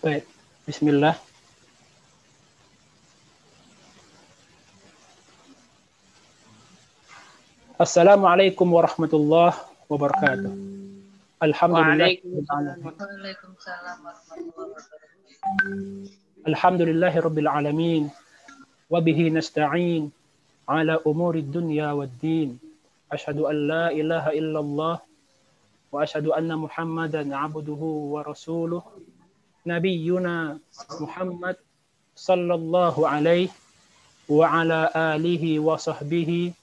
Baik, Bismillah. Assalamualaikum warahmatullahi wabarakatuh. Alhamdulillah. Waalaikumsalam warahmatullahi wabarakatuh. Alhamdulillahirabbil alamin. Wa bihi nasta'in ala umuri dunya waddin. Asyhadu an la ilaha illallah wa asyhadu anna Muhammadan abduhu wa rasuluh. Nabiyyuna Muhammad sallallahu alaihi wa ala alihi wa sahbihi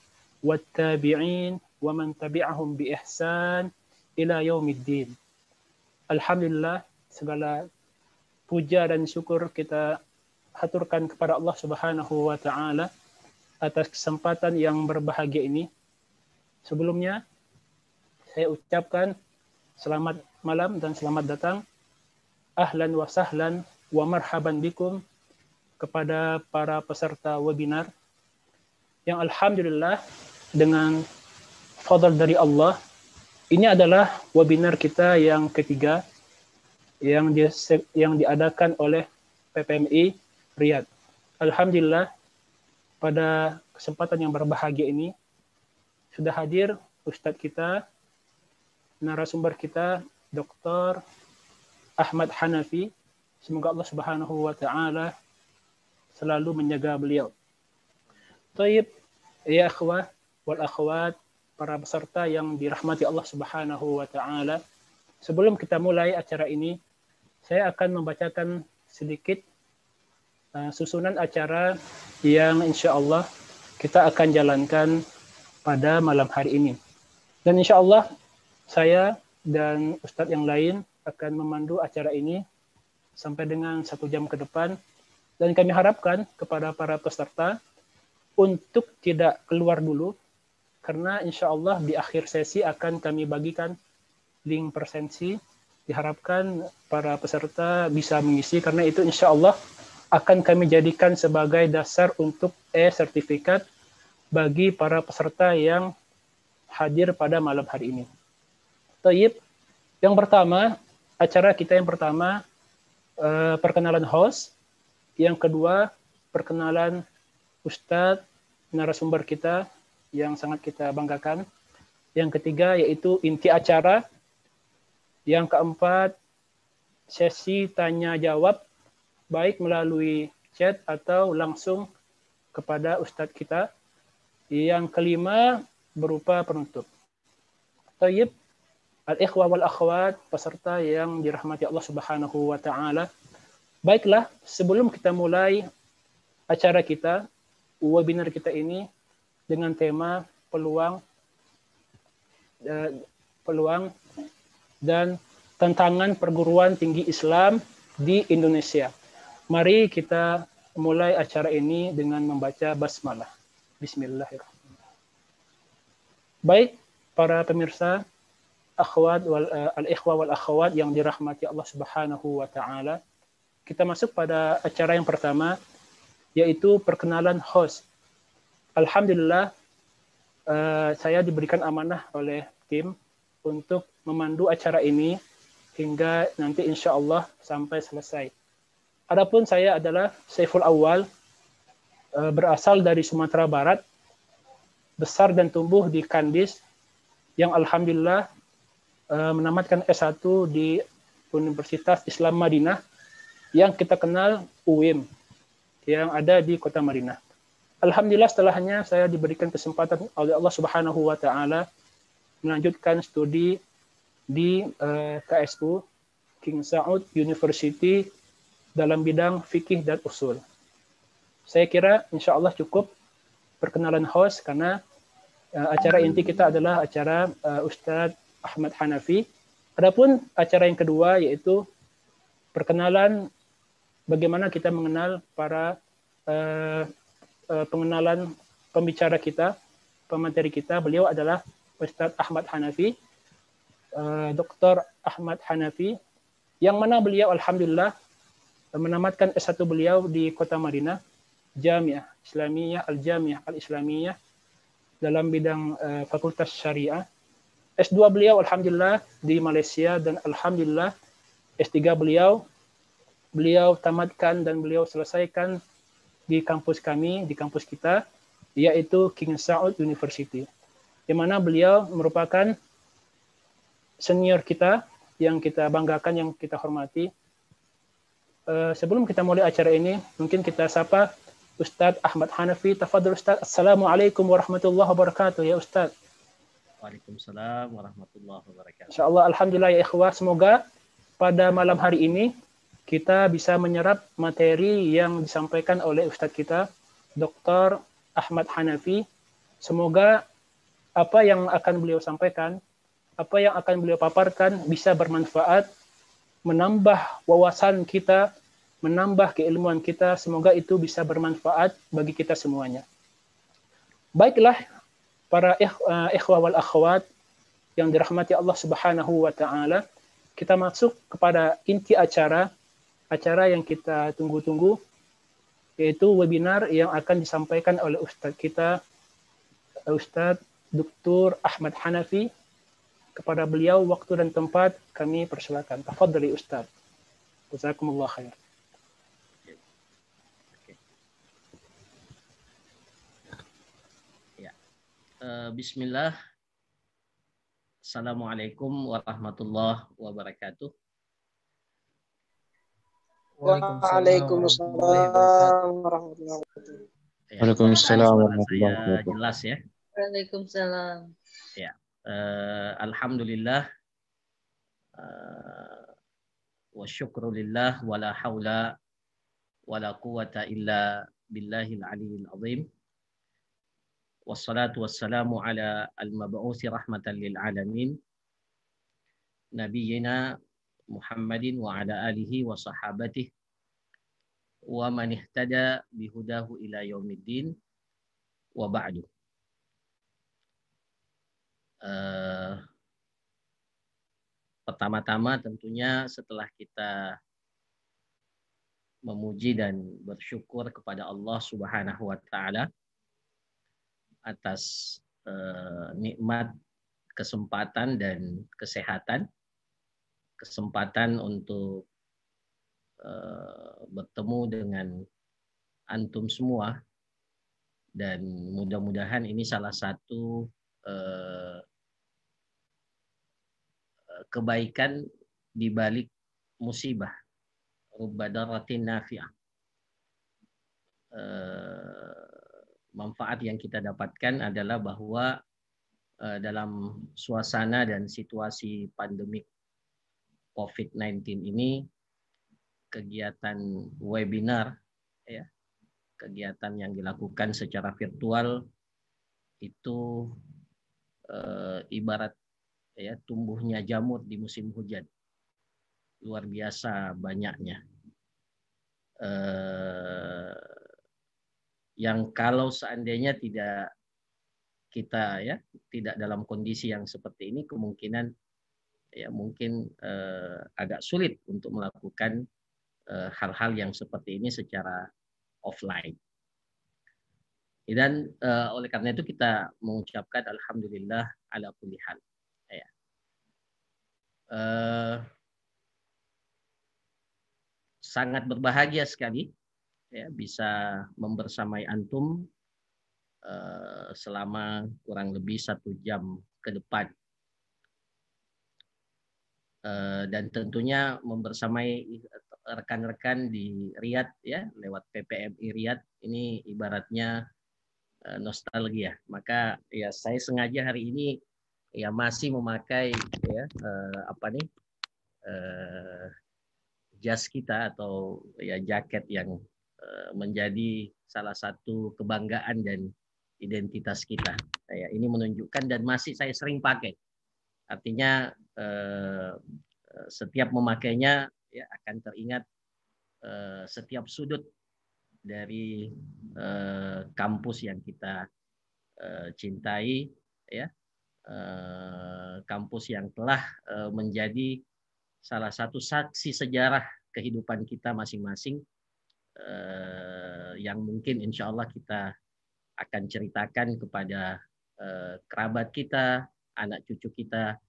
wattabi'in wa man tabi'ahum bi ihsan ila yaumiddin. Alhamdulillah, segala puja dan syukur kita haturkan kepada Allah Subhanahu wa taala atas kesempatan yang berbahagia ini. Sebelumnya saya ucapkan selamat malam dan selamat datang, ahlan wa sahlan wa marhaban bikum kepada para peserta webinar yang alhamdulillah dengan fadl dari Allah, ini adalah webinar kita yang ketiga yang diadakan oleh PPMI Riyadh. Alhamdulillah pada kesempatan yang berbahagia ini sudah hadir Ustadz kita, narasumber kita, Dr. Ahmad Hanafi. Semoga Allah Subhanahu wa taala selalu menjaga beliau. Taib, ya akhwah wal akhwat, para peserta yang dirahmati Allah Subhanahu wa taala. Sebelum kita mulai acara ini, saya akan membacakan sedikit susunan acara yang insya Allah kita akan jalankan pada malam hari ini. Dan insya Allah saya dan Ustadz yang lain akan memandu acara ini sampai dengan 1 jam ke depan. Dan kami harapkan kepada para peserta untuk tidak keluar dulu, karena insya Allah di akhir sesi akan kami bagikan link presensi. Diharapkan para peserta bisa mengisi, karena itu insya Allah akan kami jadikan sebagai dasar untuk e-sertifikat bagi para peserta yang hadir pada malam hari ini. Taib, yang pertama, acara kita yang pertama, perkenalan host. Yang kedua, perkenalan Ustadz, narasumber kita yang sangat kita banggakan. Yang ketiga, yaitu inti acara. Yang keempat, sesi tanya-jawab, baik melalui chat atau langsung kepada Ustadz kita. Yang kelima, berupa penutup. Tayyib, al-ikhwa wal akhwat, peserta yang dirahmati Allah Subhanahu wa taala. Baiklah, sebelum kita mulai acara kita, webinar kita ini dengan tema peluang dan tantangan perguruan tinggi Islam di Indonesia. Mari kita mulai acara ini dengan membaca basmalah. Bismillahirrahmanirrahim. Baik, para pemirsa, al-ikhwa wal akhwat yang dirahmati Allah Subhanahu wa taala. Kita masuk pada acara yang pertama, yaitu perkenalan host. Alhamdulillah, saya diberikan amanah oleh tim untuk memandu acara ini hingga nanti insya Allah sampai selesai. Adapun saya adalah Saiful Awal, berasal dari Sumatera Barat, besar dan tumbuh di Kandis, yang alhamdulillah menamatkan S1 di Universitas Islam Madinah, yang kita kenal UIM, yang ada di kota Madinah. Alhamdulillah setelahnya saya diberikan kesempatan oleh Allah Subhanahu wa taala melanjutkan studi di KSU, King Saud University, dalam bidang fikih dan usul. Saya kira insya Allah cukup perkenalan host, karena acara inti kita adalah acara Ustadz Ahmad Hanafi. Adapun acara yang kedua yaitu perkenalan bagaimana kita mengenal para pengenalan pembicara kita, pemateri kita. Beliau adalah Ustadz Ahmad Hanafi, Dr. Ahmad Hanafi, yang mana beliau alhamdulillah menamatkan S1 beliau di kota Madinah, Jamiah Islamiyah Al-Jamiah Al-Islamiyah, dalam bidang Fakultas Syariah. S2 beliau alhamdulillah di Malaysia, dan alhamdulillah S3 beliau tamatkan dan beliau selesaikan di kampus kami, di kampus kita, yaitu King Saud University, di mana beliau merupakan senior kita yang kita banggakan, yang kita hormati. Sebelum kita mulai acara ini, mungkin kita sapa Ustadz Ahmad Hanafi. Tafadhol Ustadz. Assalamualaikum warahmatullahi wabarakatuh ya Ustadz. Waalaikumsalam warahmatullahi wabarakatuh. Insyaallah, alhamdulillah ya ikhwah, semoga pada malam hari ini kita bisa menyerap materi yang disampaikan oleh Ustadz kita, Dr. Ahmad Hanafi. Semoga apa yang akan beliau sampaikan, apa yang akan beliau paparkan bisa bermanfaat, menambah wawasan kita, menambah keilmuan kita. Semoga itu bisa bermanfaat bagi kita semuanya. Baiklah, para ikhwah wal akhwat yang dirahmati Allah Subhanahu wa taala, kita masuk kepada inti acara yang kita tunggu-tunggu, yaitu webinar yang akan disampaikan oleh Ustadz kita, Ustadz Dr. Ahmad Hanafi. Kepada beliau waktu dan tempat kami persilakan. Tafadhali Ustaz. Jazakumullah khair. Ya. Bismillah. Assalamualaikum warahmatullahi wabarakatuh. Waalaikumsalam warahmatullahi wabarakatuh. Waalaikumsalam warahmatullahi wabarakatuh. Jelas ya. Waalaikumsalam. Ya. Alhamdulillah wa syukrulillah wa la hawla wa la quwata illa billahil aliyil azim. Wassalatu wassalamu ala al-mab'uthi rahmatan lil alamin nabiyyina Muhammadin wa ala alihi wa sahabatihi wa man ihtada bihudahu ila yaumiddin wa ba'du. Pertama-tama tentunya setelah kita memuji dan bersyukur kepada Allah Subhanahu wa taala atas nikmat kesempatan dan kesempatan untuk bertemu dengan antum semua, dan mudah-mudahan ini salah satu kebaikan di balik musibah, rubba darratin nafi'ah. Manfaat yang kita dapatkan adalah bahwa dalam suasana dan situasi pandemik COVID-19 ini, kegiatan webinar, ya, kegiatan yang dilakukan secara virtual itu ibarat ya tumbuhnya jamur di musim hujan, luar biasa banyaknya. Yang kalau seandainya kita tidak dalam kondisi yang seperti ini, kemungkinan ya mungkin agak sulit untuk melakukan hal-hal yang seperti ini secara offline. Dan oleh karena itu kita mengucapkan alhamdulillah ala kulli hal. Ya. Sangat berbahagia sekali ya bisa membersamai antum selama kurang lebih 1 jam ke depan, dan tentunya membersamai rekan-rekan di Riyadh ya lewat PPMI Riyadh. Ini ibaratnya nostalgia. Maka ya saya sengaja hari ini ya masih memakai ya jas kita atau ya jaket yang menjadi salah satu kebanggaan dan identitas kita. Ya, ini menunjukkan dan masih saya sering pakai. Artinya setiap memakainya ya akan teringat setiap sudut dari kampus yang kita cintai, ya, kampus yang telah menjadi salah satu saksi sejarah kehidupan kita masing-masing, yang mungkin insya Allah kita akan ceritakan kepada kerabat kita anak cucu kita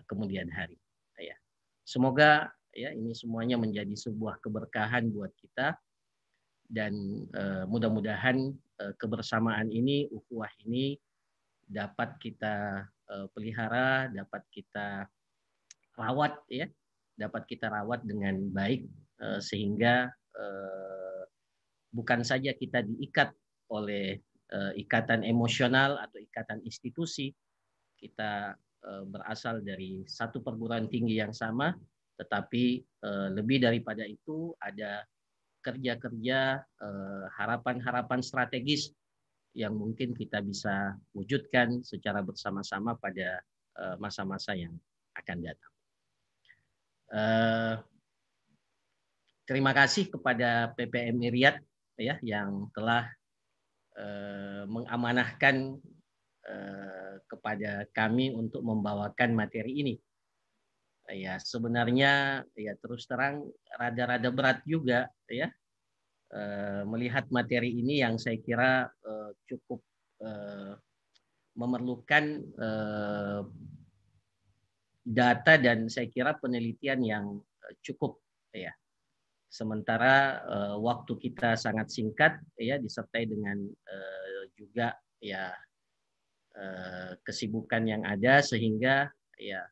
kemudian hari. Ya. Semoga ya ini semuanya menjadi sebuah keberkahan buat kita dan mudah-mudahan kebersamaan ini, ukhuwah ini dapat kita pelihara, dapat kita rawat ya, dapat kita rawat dengan baik sehingga bukan saja kita diikat oleh ikatan emosional atau ikatan institusi, kita berasal dari satu perguruan tinggi yang sama, tetapi lebih daripada itu ada kerja-kerja, harapan-harapan strategis yang mungkin kita bisa wujudkan secara bersama-sama pada masa-masa yang akan datang. Terima kasih kepada PPM Riyadh ya yang telah mengamanahkan kepada kami untuk membawakan materi ini. Ya sebenarnya ya terus terang rada-rada berat juga ya melihat materi ini yang saya kira cukup memerlukan data dan saya kira penelitian yang cukup ya. Sementara waktu kita sangat singkat ya disertai dengan juga ya kesibukan yang ada sehingga ya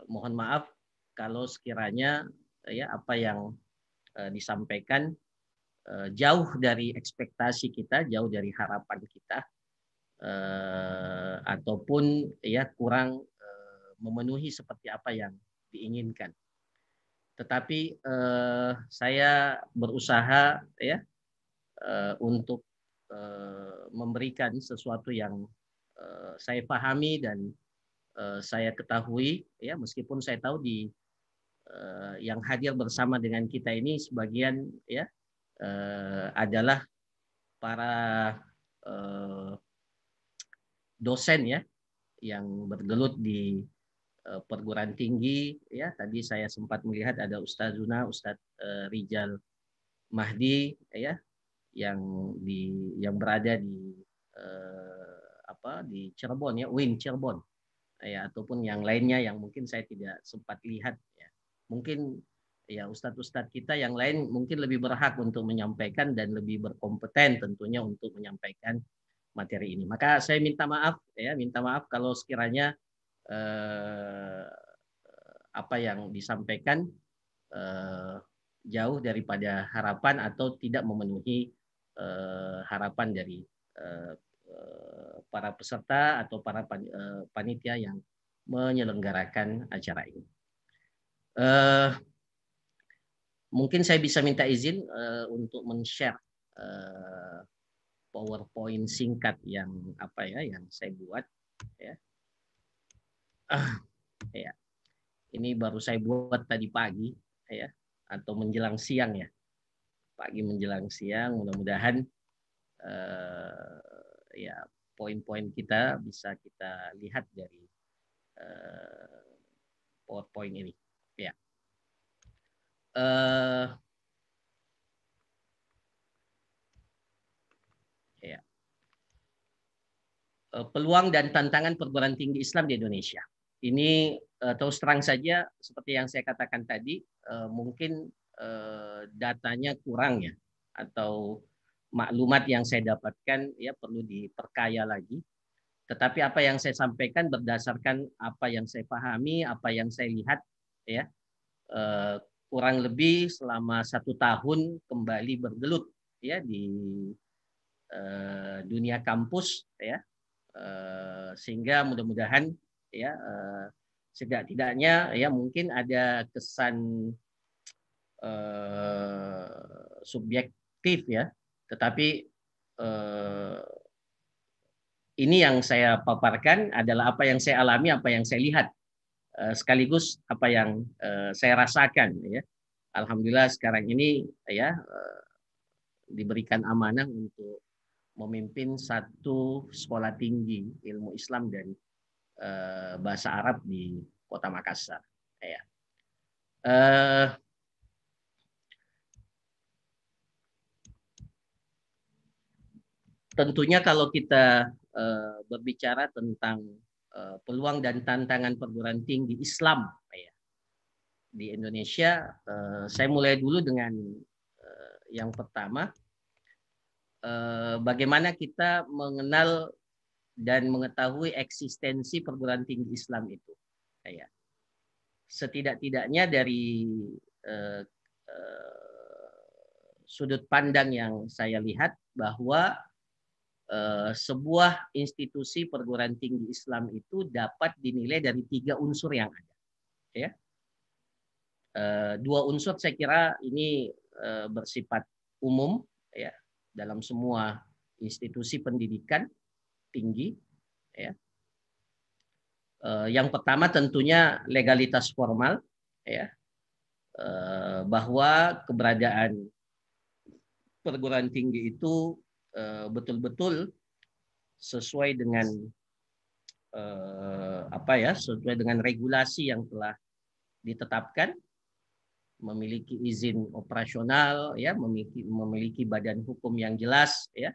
mohon maaf kalau sekiranya ya apa yang disampaikan jauh dari ekspektasi kita, jauh dari harapan kita ataupun ya kurang memenuhi seperti apa yang diinginkan. Tetapi saya berusaha ya untuk memberikan sesuatu yang saya pahami dan saya ketahui ya meskipun saya tahu di yang hadir bersama dengan kita ini sebagian ya adalah para dosen ya yang bergelut di perguruan tinggi ya tadi saya sempat melihat ada Ustazuna Ustadz Rijal Mahdi ya yang berada di di Cirebon ya UIN Cirebon ya ataupun yang lainnya yang mungkin saya tidak sempat lihat ya mungkin ya ustadz-ustadz kita yang lain mungkin lebih berhak untuk menyampaikan dan lebih berkompeten tentunya untuk menyampaikan materi ini. Maka saya minta maaf kalau sekiranya apa yang disampaikan jauh daripada harapan atau tidak memenuhi harapan dari para peserta atau para panitia yang menyelenggarakan acara ini. Mungkin saya bisa minta izin untuk men-share PowerPoint singkat yang yang saya buat ya. Ya. Ini baru saya buat tadi pagi ya atau menjelang siang ya. Pagi menjelang siang mudah-mudahan ya poin-poin kita bisa kita lihat dari PowerPoint ini ya. Ya. Peluang dan tantangan perguruan tinggi Islam di Indonesia. Ini terus terang saja seperti yang saya katakan tadi mungkin datanya kurang ya atau maklumat yang saya dapatkan ya perlu diperkaya lagi. Tetapi apa yang saya sampaikan berdasarkan apa yang saya pahami, apa yang saya lihat ya kurang lebih selama 1 tahun kembali bergelut ya di dunia kampus ya sehingga mudah-mudahan ya setidaknya ya mungkin ada kesan subjektif ya tetapi ini yang saya paparkan adalah apa yang saya alami, apa yang saya lihat sekaligus apa yang saya rasakan ya. Alhamdulillah sekarang ini ya diberikan amanah untuk memimpin satu sekolah tinggi ilmu Islam dan bahasa Arab di Kota Makassar. Ya. Tentunya kalau kita berbicara tentang peluang dan tantangan perguruan tinggi Islam ya, di Indonesia. Saya mulai dulu dengan yang pertama, bagaimana kita mengenal dan mengetahui eksistensi perguruan tinggi Islam itu. Ya. Setidak-tidaknya dari sudut pandang yang saya lihat bahwa sebuah institusi perguruan tinggi Islam itu dapat dinilai dari 3 unsur yang ada. Ya. 2 unsur saya kira ini bersifat umum ya dalam semua institusi pendidikan tinggi. Ya. Yang pertama tentunya legalitas formal, ya, bahwa keberadaan perguruan tinggi itu betul-betul sesuai dengan sesuai dengan regulasi yang telah ditetapkan, memiliki izin operasional, ya, memiliki badan hukum yang jelas, ya,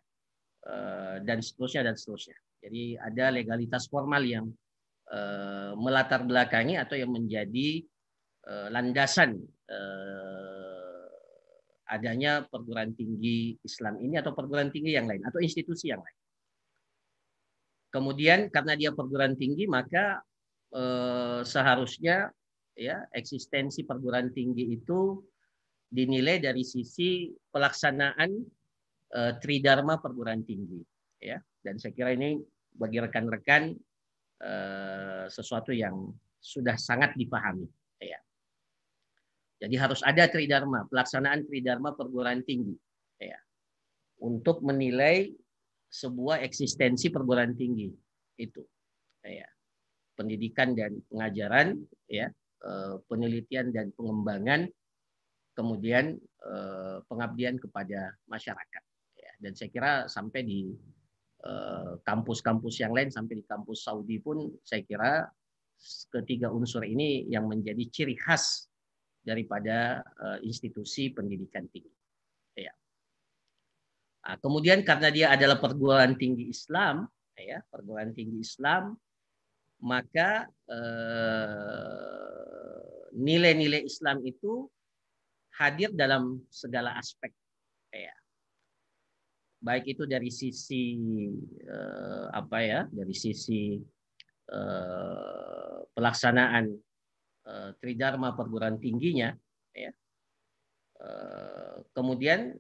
dan seterusnya dan seterusnya. Jadi ada legalitas formal yang melatar belakangi atau yang menjadi landasan adanya perguruan tinggi Islam ini atau perguruan tinggi yang lain atau institusi yang lain. Kemudian karena dia perguruan tinggi maka seharusnya ya eksistensi perguruan tinggi itu dinilai dari sisi pelaksanaan tridharma perguruan tinggi ya. Dan saya kira ini bagi rekan-rekan sesuatu yang sudah sangat dipahami ya. Jadi harus ada tridharma, pelaksanaan tridharma perguruan tinggi ya, untuk menilai sebuah eksistensi perguruan tinggi itu ya. Pendidikan dan pengajaran ya, penelitian dan pengembangan, kemudian pengabdian kepada masyarakat ya. Dan saya kira sampai di kampus-kampus yang lain, sampai di kampus Saudi pun saya kira ketiga unsur ini yang menjadi ciri khas daripada institusi pendidikan tinggi. Ya. Nah, kemudian karena dia adalah perguruan tinggi Islam, ya, perguruan tinggi Islam, maka nilai-nilai Islam itu hadir dalam segala aspek. Ya. Baik itu dari sisi dari sisi pelaksanaan tridharma perguruan tingginya, ya. Kemudian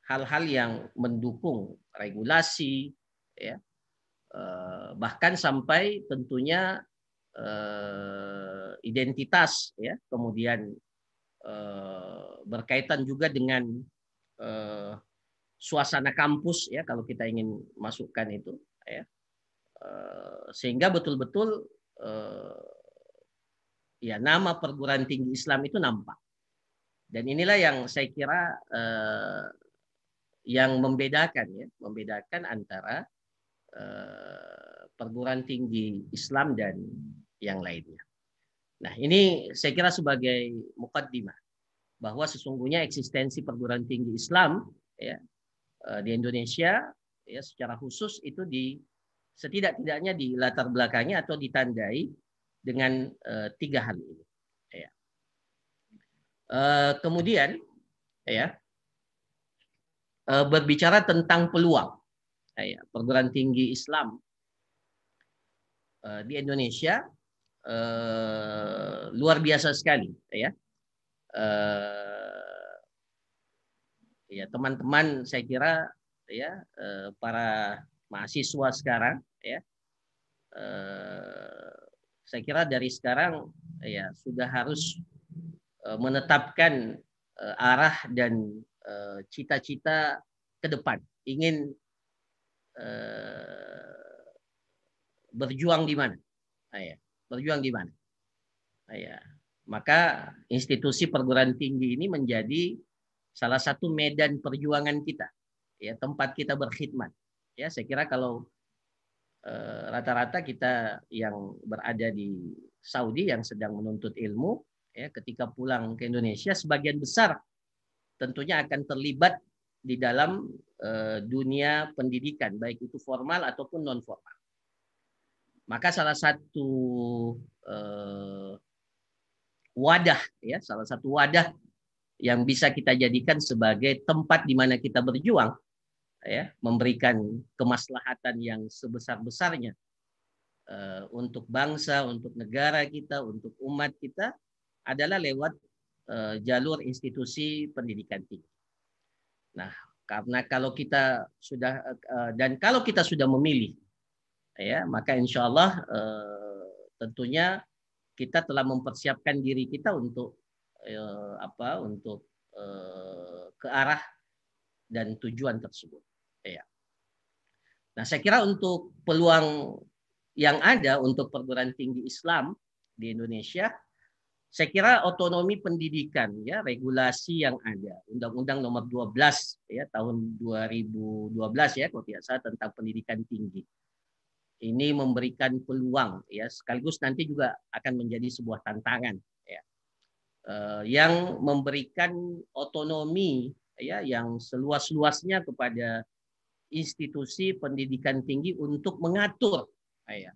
hal-hal yang mendukung regulasi, ya, bahkan sampai tentunya identitas, ya, kemudian berkaitan juga dengan suasana kampus, ya, kalau kita ingin masukkan itu, ya, sehingga betul-betul ya nama perguruan tinggi Islam itu nampak. Dan inilah yang saya kira yang membedakan antara perguruan tinggi Islam dan yang lainnya. Nah, ini saya kira sebagai muqaddimah bahwa sesungguhnya eksistensi perguruan tinggi Islam ya di Indonesia ya secara khusus itu setidak-tidaknya di latar belakangnya atau ditandai dengan 3 hal ini. Ya. Kemudian ya berbicara tentang peluang ya, perguruan tinggi Islam di Indonesia luar biasa sekali ya. Ya teman-teman saya kira ya para mahasiswa sekarang ya saya kira dari sekarang ya sudah harus menetapkan arah dan cita-cita ke depan, ingin berjuang di mana, ya, berjuang di mana, ya. Maka institusi perguruan tinggi ini menjadi salah satu medan perjuangan kita, ya, tempat kita berkhidmat. Ya, saya kira kalau rata-rata kita yang berada di Saudi yang sedang menuntut ilmu, ya, ketika pulang ke Indonesia sebagian besar tentunya akan terlibat di dalam dunia pendidikan, baik itu formal ataupun non formal. Maka salah satu wadah, ya, salah satu wadah yang bisa kita jadikan sebagai tempat di mana kita berjuang, ya, memberikan kemaslahatan yang sebesar-besarnya untuk bangsa, untuk negara kita, untuk umat kita adalah lewat jalur institusi pendidikan tinggi. Nah, karena kalau kita sudah kalau kita sudah memilih, ya, maka insya Allah tentunya kita telah mempersiapkan diri kita untuk ke arah dan tujuan tersebut. Ya. Nah, saya kira untuk peluang yang ada untuk perguruan tinggi Islam di Indonesia, saya kira otonomi pendidikan, ya, regulasi yang ada, Undang-Undang Nomor 12 ya tahun 2012 ya kalau tidak salah tentang pendidikan tinggi. Ini memberikan peluang, ya, sekaligus nanti juga akan menjadi sebuah tantangan, ya, yang memberikan otonomi, ya, yang seluas-luasnya kepada institusi pendidikan tinggi untuk mengatur, ya,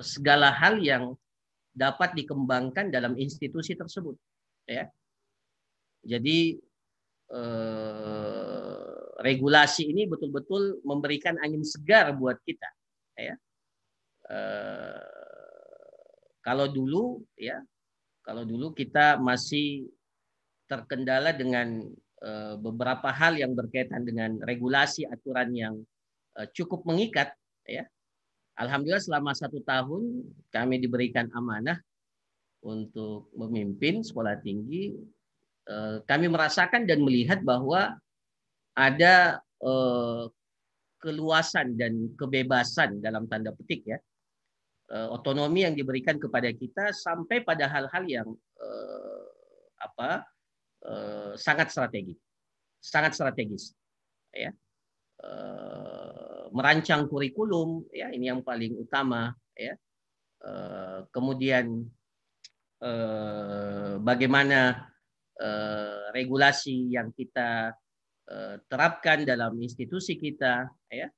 segala hal yang dapat dikembangkan dalam institusi tersebut, ya. Jadi regulasi ini betul-betul memberikan angin segar buat kita, ya. Kalau dulu kita masih terkendala dengan beberapa hal yang berkaitan dengan regulasi aturan yang cukup mengikat, ya. Alhamdulillah selama 1 tahun kami diberikan amanah untuk memimpin sekolah tinggi. Kami merasakan dan melihat bahwa ada keluasan dan kebebasan dalam tanda petik, ya, otonomi yang diberikan kepada kita sampai pada hal-hal yang sangat strategis, ya. Merancang kurikulum, ya, ini yang paling utama, ya. Kemudian bagaimana regulasi yang kita terapkan dalam institusi kita, ya,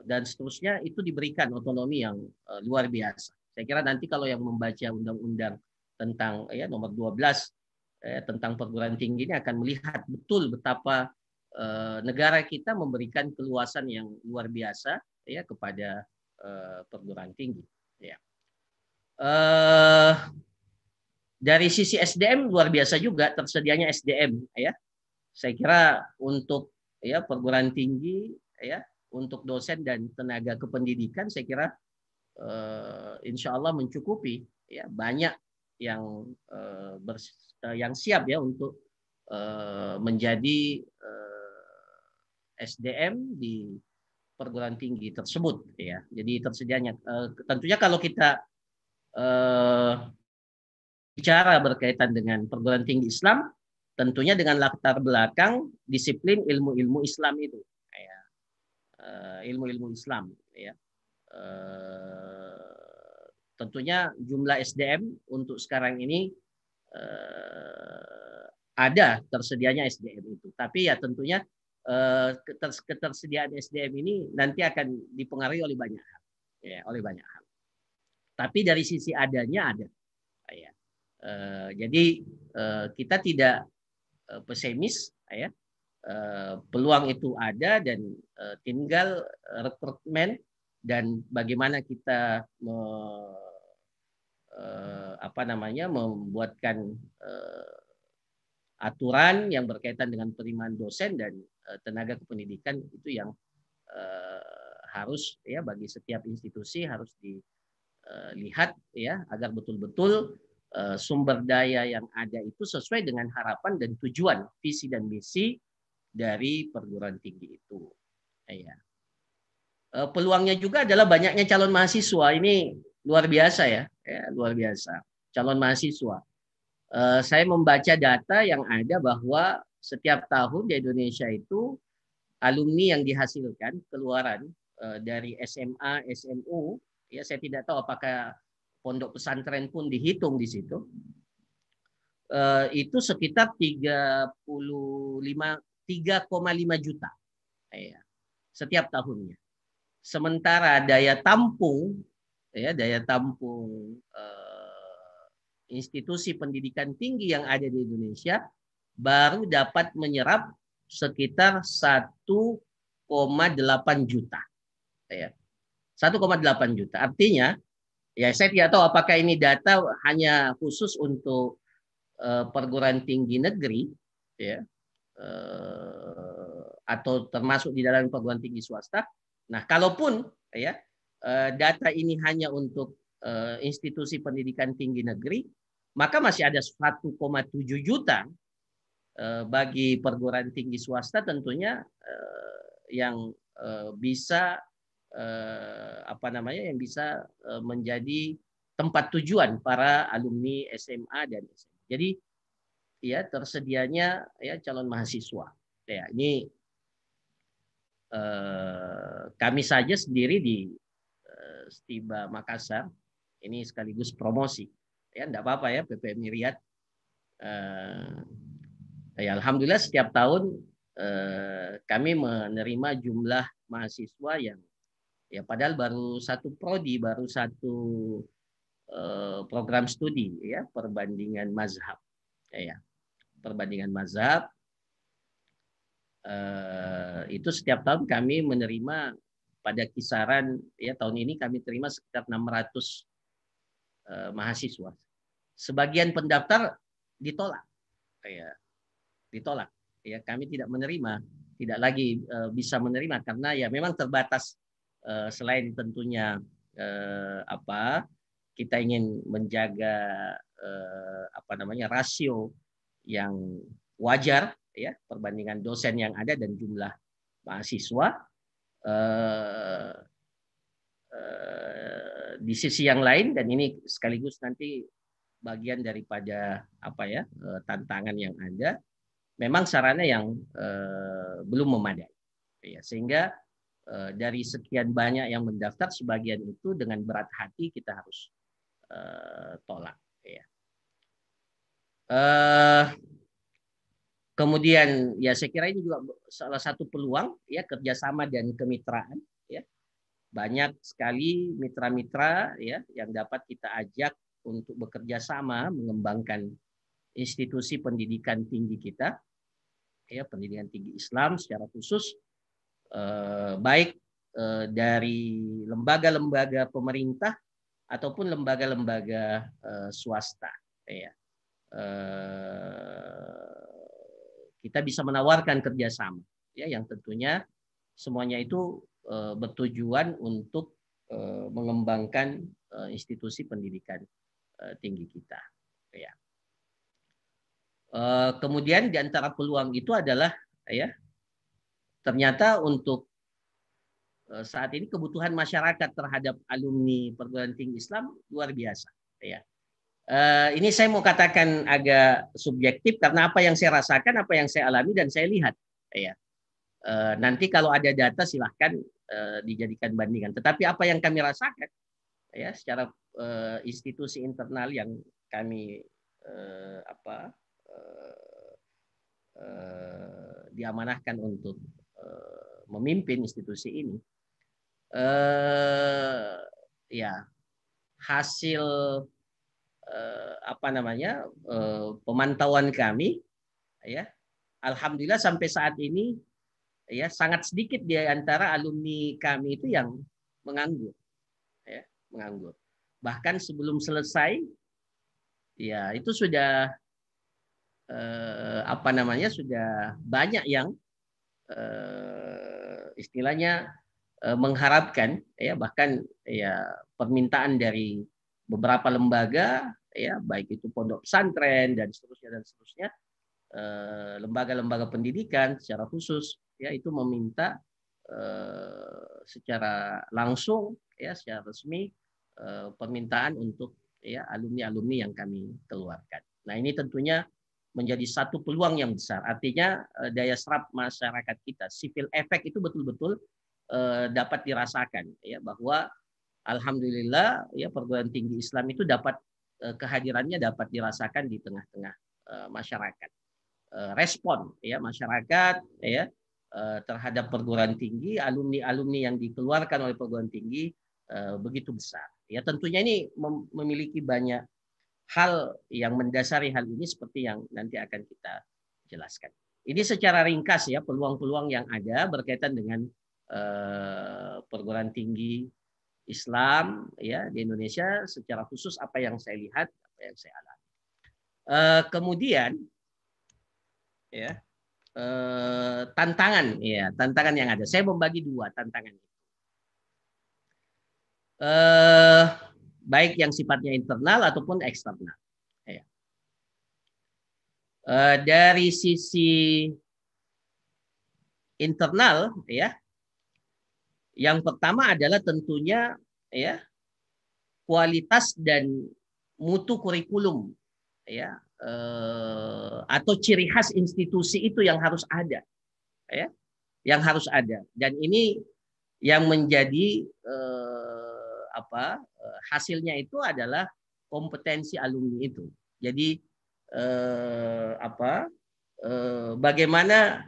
dan seterusnya itu diberikan otonomi yang luar biasa. Saya kira nanti kalau yang membaca undang-undang tentang, ya, nomor 12 tentang perguruan tinggi ini akan melihat betul betapa negara kita memberikan keluasan yang luar biasa, ya, kepada perguruan tinggi, ya. Dari sisi SDM luar biasa juga tersedianya SDM, ya. Saya kira untuk, ya, perguruan tinggi, ya, untuk dosen dan tenaga kependidikan saya kira insya Allah mencukupi, ya, banyak yang siap, ya, untuk menjadi SDM di perguruan tinggi tersebut, ya. Jadi tersedianya tentunya kalau kita bicara berkaitan dengan perguruan tinggi Islam, tentunya dengan latar belakang disiplin ilmu-ilmu Islam itu, ya. Ilmu-ilmu Islam, ya. Tentunya jumlah SDM untuk sekarang ini ada tersedianya SDM itu, tapi ya tentunya ketersediaan SDM ini nanti akan dipengaruhi oleh banyak hal, ya, oleh banyak hal. Tapi dari sisi adanya ada, ya. Jadi kita tidak pesimis, ya. Peluang itu ada dan tinggal rekrutmen dan bagaimana kita membuatkan aturan yang berkaitan dengan penerimaan dosen dan tenaga kependidikan itu yang harus, ya, bagi setiap institusi harus dilihat, ya, agar betul-betul sumber daya yang ada itu sesuai dengan harapan dan tujuan visi dan misi dari perguruan tinggi itu, ya. Peluangnya juga adalah banyaknya calon mahasiswa, ini luar biasa, ya, luar biasa calon mahasiswa. Saya membaca data yang ada bahwa setiap tahun di Indonesia itu alumni yang dihasilkan keluaran dari SMA, SMU, ya, saya tidak tahu apakah pondok pesantren pun dihitung di situ. itu sekitar 3,5 juta ya, setiap tahunnya. Sementara daya tampung institusi pendidikan tinggi yang ada di Indonesia baru dapat menyerap sekitar 1,8 juta. Ya. 1,8 juta. Artinya, ya saya tidak tahu apakah ini data hanya khusus untuk perguruan tinggi negeri, ya, atau termasuk di dalam perguruan tinggi swasta. Nah, kalaupun ya data ini hanya untuk institusi pendidikan tinggi negeri, maka masih ada 1,7 juta bagi perguruan tinggi swasta tentunya yang bisa yang bisa menjadi tempat tujuan para alumni SMA dan SMA. Jadi ya tersedianya ya calon mahasiswa. Ya, ini kami saja sendiri di Stiba Makassar ini sekaligus promosi. Ya, enggak apa-apa ya PPMI Riyadh. Ya, alhamdulillah setiap tahun kami menerima jumlah mahasiswa yang ya padahal baru satu prodi, baru satu program studi ya, perbandingan mazhab. Ya, perbandingan mazhab itu setiap tahun kami menerima pada kisaran ya tahun ini kami terima sekitar 600 mahasiswa. Sebagian pendaftar ditolak. Ya, ditolak. Ya, kami tidak menerima, tidak lagi bisa menerima karena ya memang terbatas. Selain tentunya kita ingin menjaga rasio yang wajar ya perbandingan dosen yang ada dan jumlah mahasiswa. Di sisi yang lain dan ini sekaligus nanti bagian daripada tantangan yang ada, memang sarana yang belum memadai ya, sehingga dari sekian banyak yang mendaftar sebagian itu dengan berat hati kita harus tolak ya. Kemudian ya saya kira ini juga salah satu peluang ya kerjasama dan kemitraan ya. Banyak sekali mitra-mitra ya yang dapat kita ajak untuk bekerja sama mengembangkan institusi pendidikan tinggi kita ya, pendidikan tinggi Islam secara khusus baik dari lembaga-lembaga pemerintah ataupun lembaga-lembaga swasta ya. Kita bisa menawarkan kerjasama ya yang tentunya semuanya itu bertujuan untuk mengembangkan institusi pendidikan tinggi kita ya. Kemudian di antara peluang itu adalah ya ternyata untuk saat ini kebutuhan masyarakat terhadap alumni perguruan tinggi Islam luar biasa ya. Ini saya mau katakan agak subjektif karena apa yang saya rasakan, apa yang saya alami dan saya lihat ya. Nanti kalau ada data silahkan dijadikan bandingan. Tetapi apa yang kami rasakan ya secara institusi internal yang kami diamanahkan untuk memimpin institusi ini, ya hasil pemantauan kami, ya alhamdulillah sampai saat ini ya sangat sedikit di antara alumni kami itu yang menganggur, ya menganggur. Bahkan sebelum selesai, ya itu sudah sudah banyak yang istilahnya mengharapkan ya bahkan ya permintaan dari beberapa lembaga ya baik itu pondok pesantren dan seterusnya lembaga-lembaga pendidikan secara khusus ya itu meminta secara langsung ya secara resmi permintaan untuk ya alumni-alumni yang kami keluarkan. Nah, ini tentunya menjadi satu peluang yang besar. Artinya daya serap masyarakat kita, civil effect itu betul-betul dapat dirasakan ya bahwa alhamdulillah ya perguruan tinggi Islam itu dapat kehadirannya dapat dirasakan di tengah-tengah masyarakat, respon ya masyarakat ya terhadap perguruan tinggi, alumni-alumni yang dikeluarkan oleh perguruan tinggi begitu besar. Ya tentunya ini memiliki banyak hal yang mendasari hal ini seperti yang nanti akan kita jelaskan. Ini secara ringkas ya peluang-peluang yang ada berkaitan dengan perguruan tinggi Islam ya di Indonesia secara khusus apa yang saya lihat, apa yang saya alami. Kemudian ya tantangan yang ada. Saya membagi dua tantangan. Baik yang sifatnya internal ataupun eksternal. Ya. Dari sisi internal, ya, yang pertama adalah tentunya ya kualitas dan mutu kurikulum, ya, atau ciri khas institusi itu yang harus ada, ya, yang harus ada. Dan ini yang menjadi hasilnya itu adalah kompetensi alumni itu. Jadi bagaimana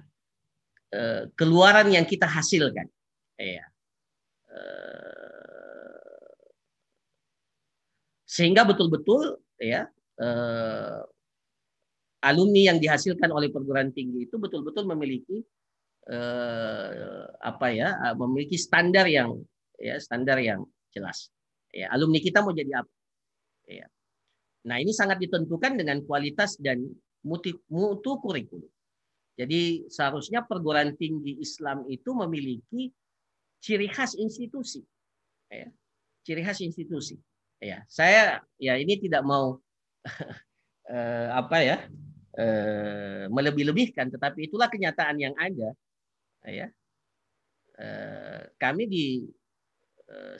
keluaran yang kita hasilkan, ya. Sehingga betul-betul ya alumni yang dihasilkan oleh perguruan tinggi itu betul-betul memiliki memiliki standar yang jelas. Ya, alumni kita mau jadi apa? Ya. Nah, ini sangat ditentukan dengan kualitas dan mutu kurikulum. Jadi seharusnya perguruan tinggi Islam itu memiliki ciri khas institusi. Ya. Ciri khas institusi. Ya, saya ini tidak mau melebih-lebihkan, tetapi itulah kenyataan yang ada. Ya. Kami di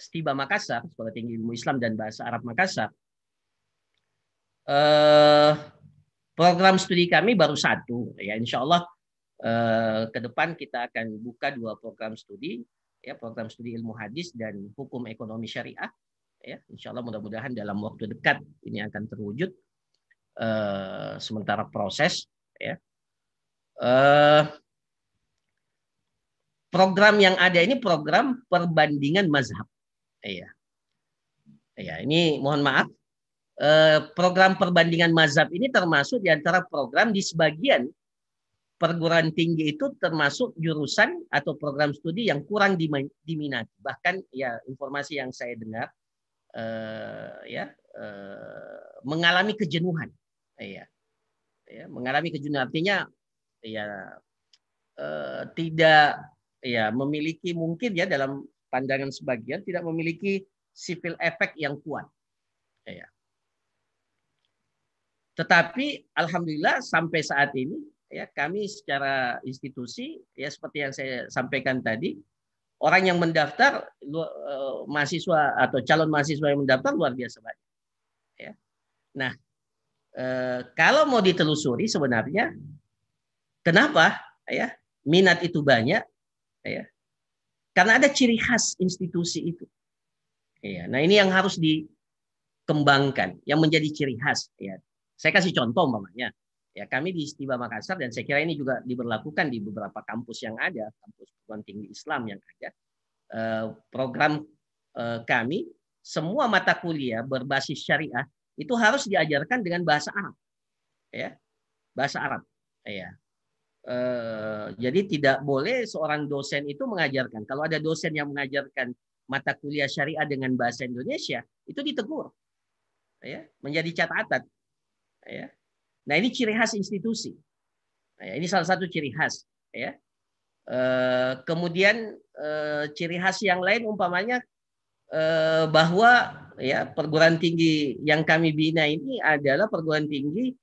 Stiba Makassar, Sekolah Tinggi Ilmu Islam dan Bahasa Arab Makassar, program studi kami baru satu. Ya, insya Allah ke depan kita akan buka 2 program studi, ya, program studi ilmu hadis dan hukum ekonomi syariah. Ya, insya Allah mudah-mudahan dalam waktu dekat ini akan terwujud. Sementara proses, ya. Program yang ada ini program perbandingan mazhab. Iya. Ya, ini mohon maaf. Program perbandingan mazhab ini termasuk di antara program di sebagian perguruan tinggi itu termasuk jurusan atau program studi yang kurang diminati. Bahkan ya informasi yang saya dengar mengalami kejenuhan. Iya. Ya, mengalami kejenuhan artinya ya tidak memiliki mungkin ya dalam pandangan sebagian tidak memiliki civil effect yang kuat. Ya. Tetapi alhamdulillah sampai saat ini ya kami secara institusi ya seperti yang saya sampaikan tadi orang yang mendaftar mahasiswa atau calon mahasiswa yang mendaftar luar biasa banyak. Ya. Nah kalau mau ditelusuri sebenarnya kenapa ya minat itu banyak. Ya. Karena ada ciri khas institusi itu. Ya. Nah ini yang harus dikembangkan, yang menjadi ciri khas. Ya. Saya kasih contoh umpamanya. Ya, kami di Stiba Makassar dan saya kira ini juga diberlakukan di beberapa kampus yang ada, kampus perguruan tinggi Islam yang ada. Program kami semua mata kuliah berbasis syariah itu harus diajarkan dengan bahasa Arab. Ya. Bahasa Arab. Ya. Jadi tidak boleh seorang dosen itu mengajarkan. Kalau ada dosen yang mengajarkan mata kuliah syariah dengan bahasa Indonesia, itu ditegur, ya, menjadi catatan. Ya. Nah ini ciri khas institusi. Nah, ini salah satu ciri khas. Ya. Kemudian ciri khas yang lain umpamanya bahwa ya perguruan tinggi yang kami bina ini adalah perguruan tinggi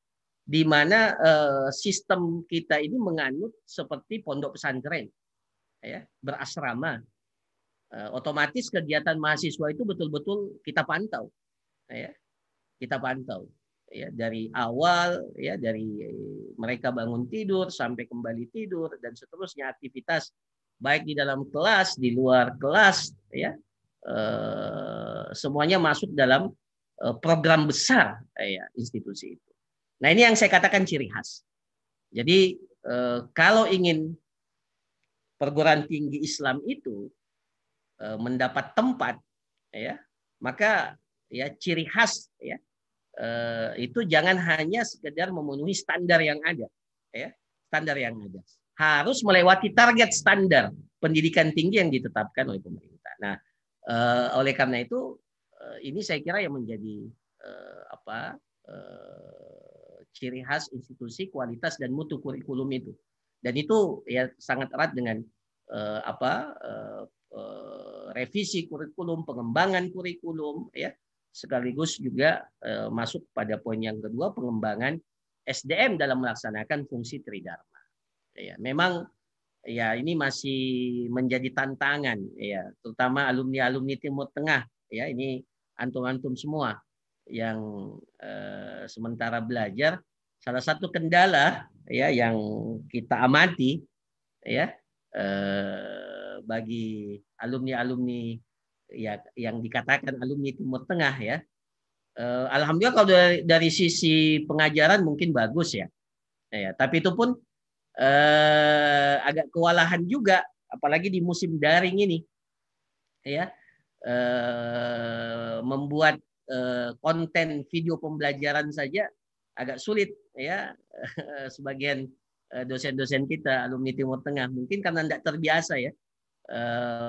di mana sistem kita ini menganut seperti pondok pesantren, ya, berasrama. Otomatis kegiatan mahasiswa itu betul-betul kita pantau, ya, kita pantau, ya, dari awal, ya, dari mereka bangun tidur sampai kembali tidur dan seterusnya aktivitas baik di dalam kelas, di luar kelas, ya, semuanya masuk dalam program besar, ya, institusi itu. Nah, ini yang saya katakan ciri khas. Jadi kalau ingin perguruan tinggi Islam itu mendapat tempat, ya, maka ya ciri khas, ya, itu jangan hanya sekedar memenuhi standar yang ada, ya, standar yang ada, harus melewati target standar pendidikan tinggi yang ditetapkan oleh pemerintah. Nah, oleh karena itu ini saya kira yang menjadi ciri khas institusi, kualitas dan mutu kurikulum itu. Dan itu ya sangat erat dengan revisi kurikulum, pengembangan kurikulum, ya, sekaligus juga masuk pada poin yang kedua, pengembangan SDM dalam melaksanakan fungsi tridharma. Ya, memang ya ini masih menjadi tantangan, ya, terutama alumni-alumni Timur Tengah, ya, ini antum-antum semua yang sementara belajar. Salah satu kendala, ya, yang kita amati, ya, bagi alumni-alumni ya yang dikatakan alumni Timur Tengah, ya, alhamdulillah kalau dari sisi pengajaran mungkin bagus, ya, ya, tapi itu pun agak kewalahan juga, apalagi di musim daring ini, ya, membuat konten video pembelajaran saja agak sulit, ya. Sebagian dosen-dosen kita alumni Timur Tengah mungkin karena tidak terbiasa, ya,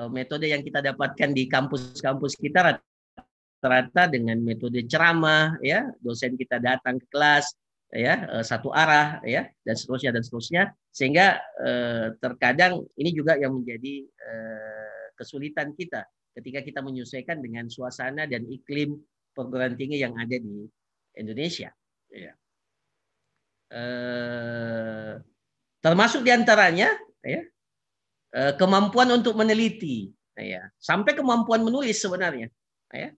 metode yang kita dapatkan di kampus-kampus kita rata-rata dengan metode ceramah, ya, dosen kita datang ke kelas, ya, satu arah, ya, dan seterusnya, sehingga terkadang ini juga yang menjadi kesulitan kita ketika kita menyesuaikan dengan suasana dan iklim perguruan tinggi yang ada di Indonesia, ya. Termasuk diantaranya, ya, kemampuan untuk meneliti, ya, sampai kemampuan menulis sebenarnya, ya.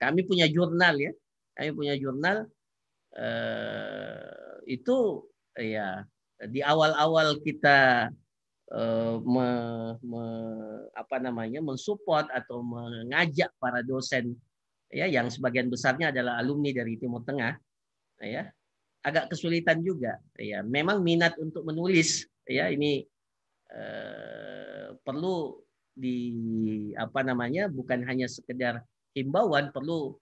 Kami punya jurnal, ya, itu, ya, di awal-awal kita mensupport atau mengajak para dosen, ya, yang sebagian besarnya adalah alumni dari Timur Tengah, ya, agak kesulitan juga, ya. Memang minat untuk menulis, ya, ini perlu bukan hanya sekedar himbauan, perlu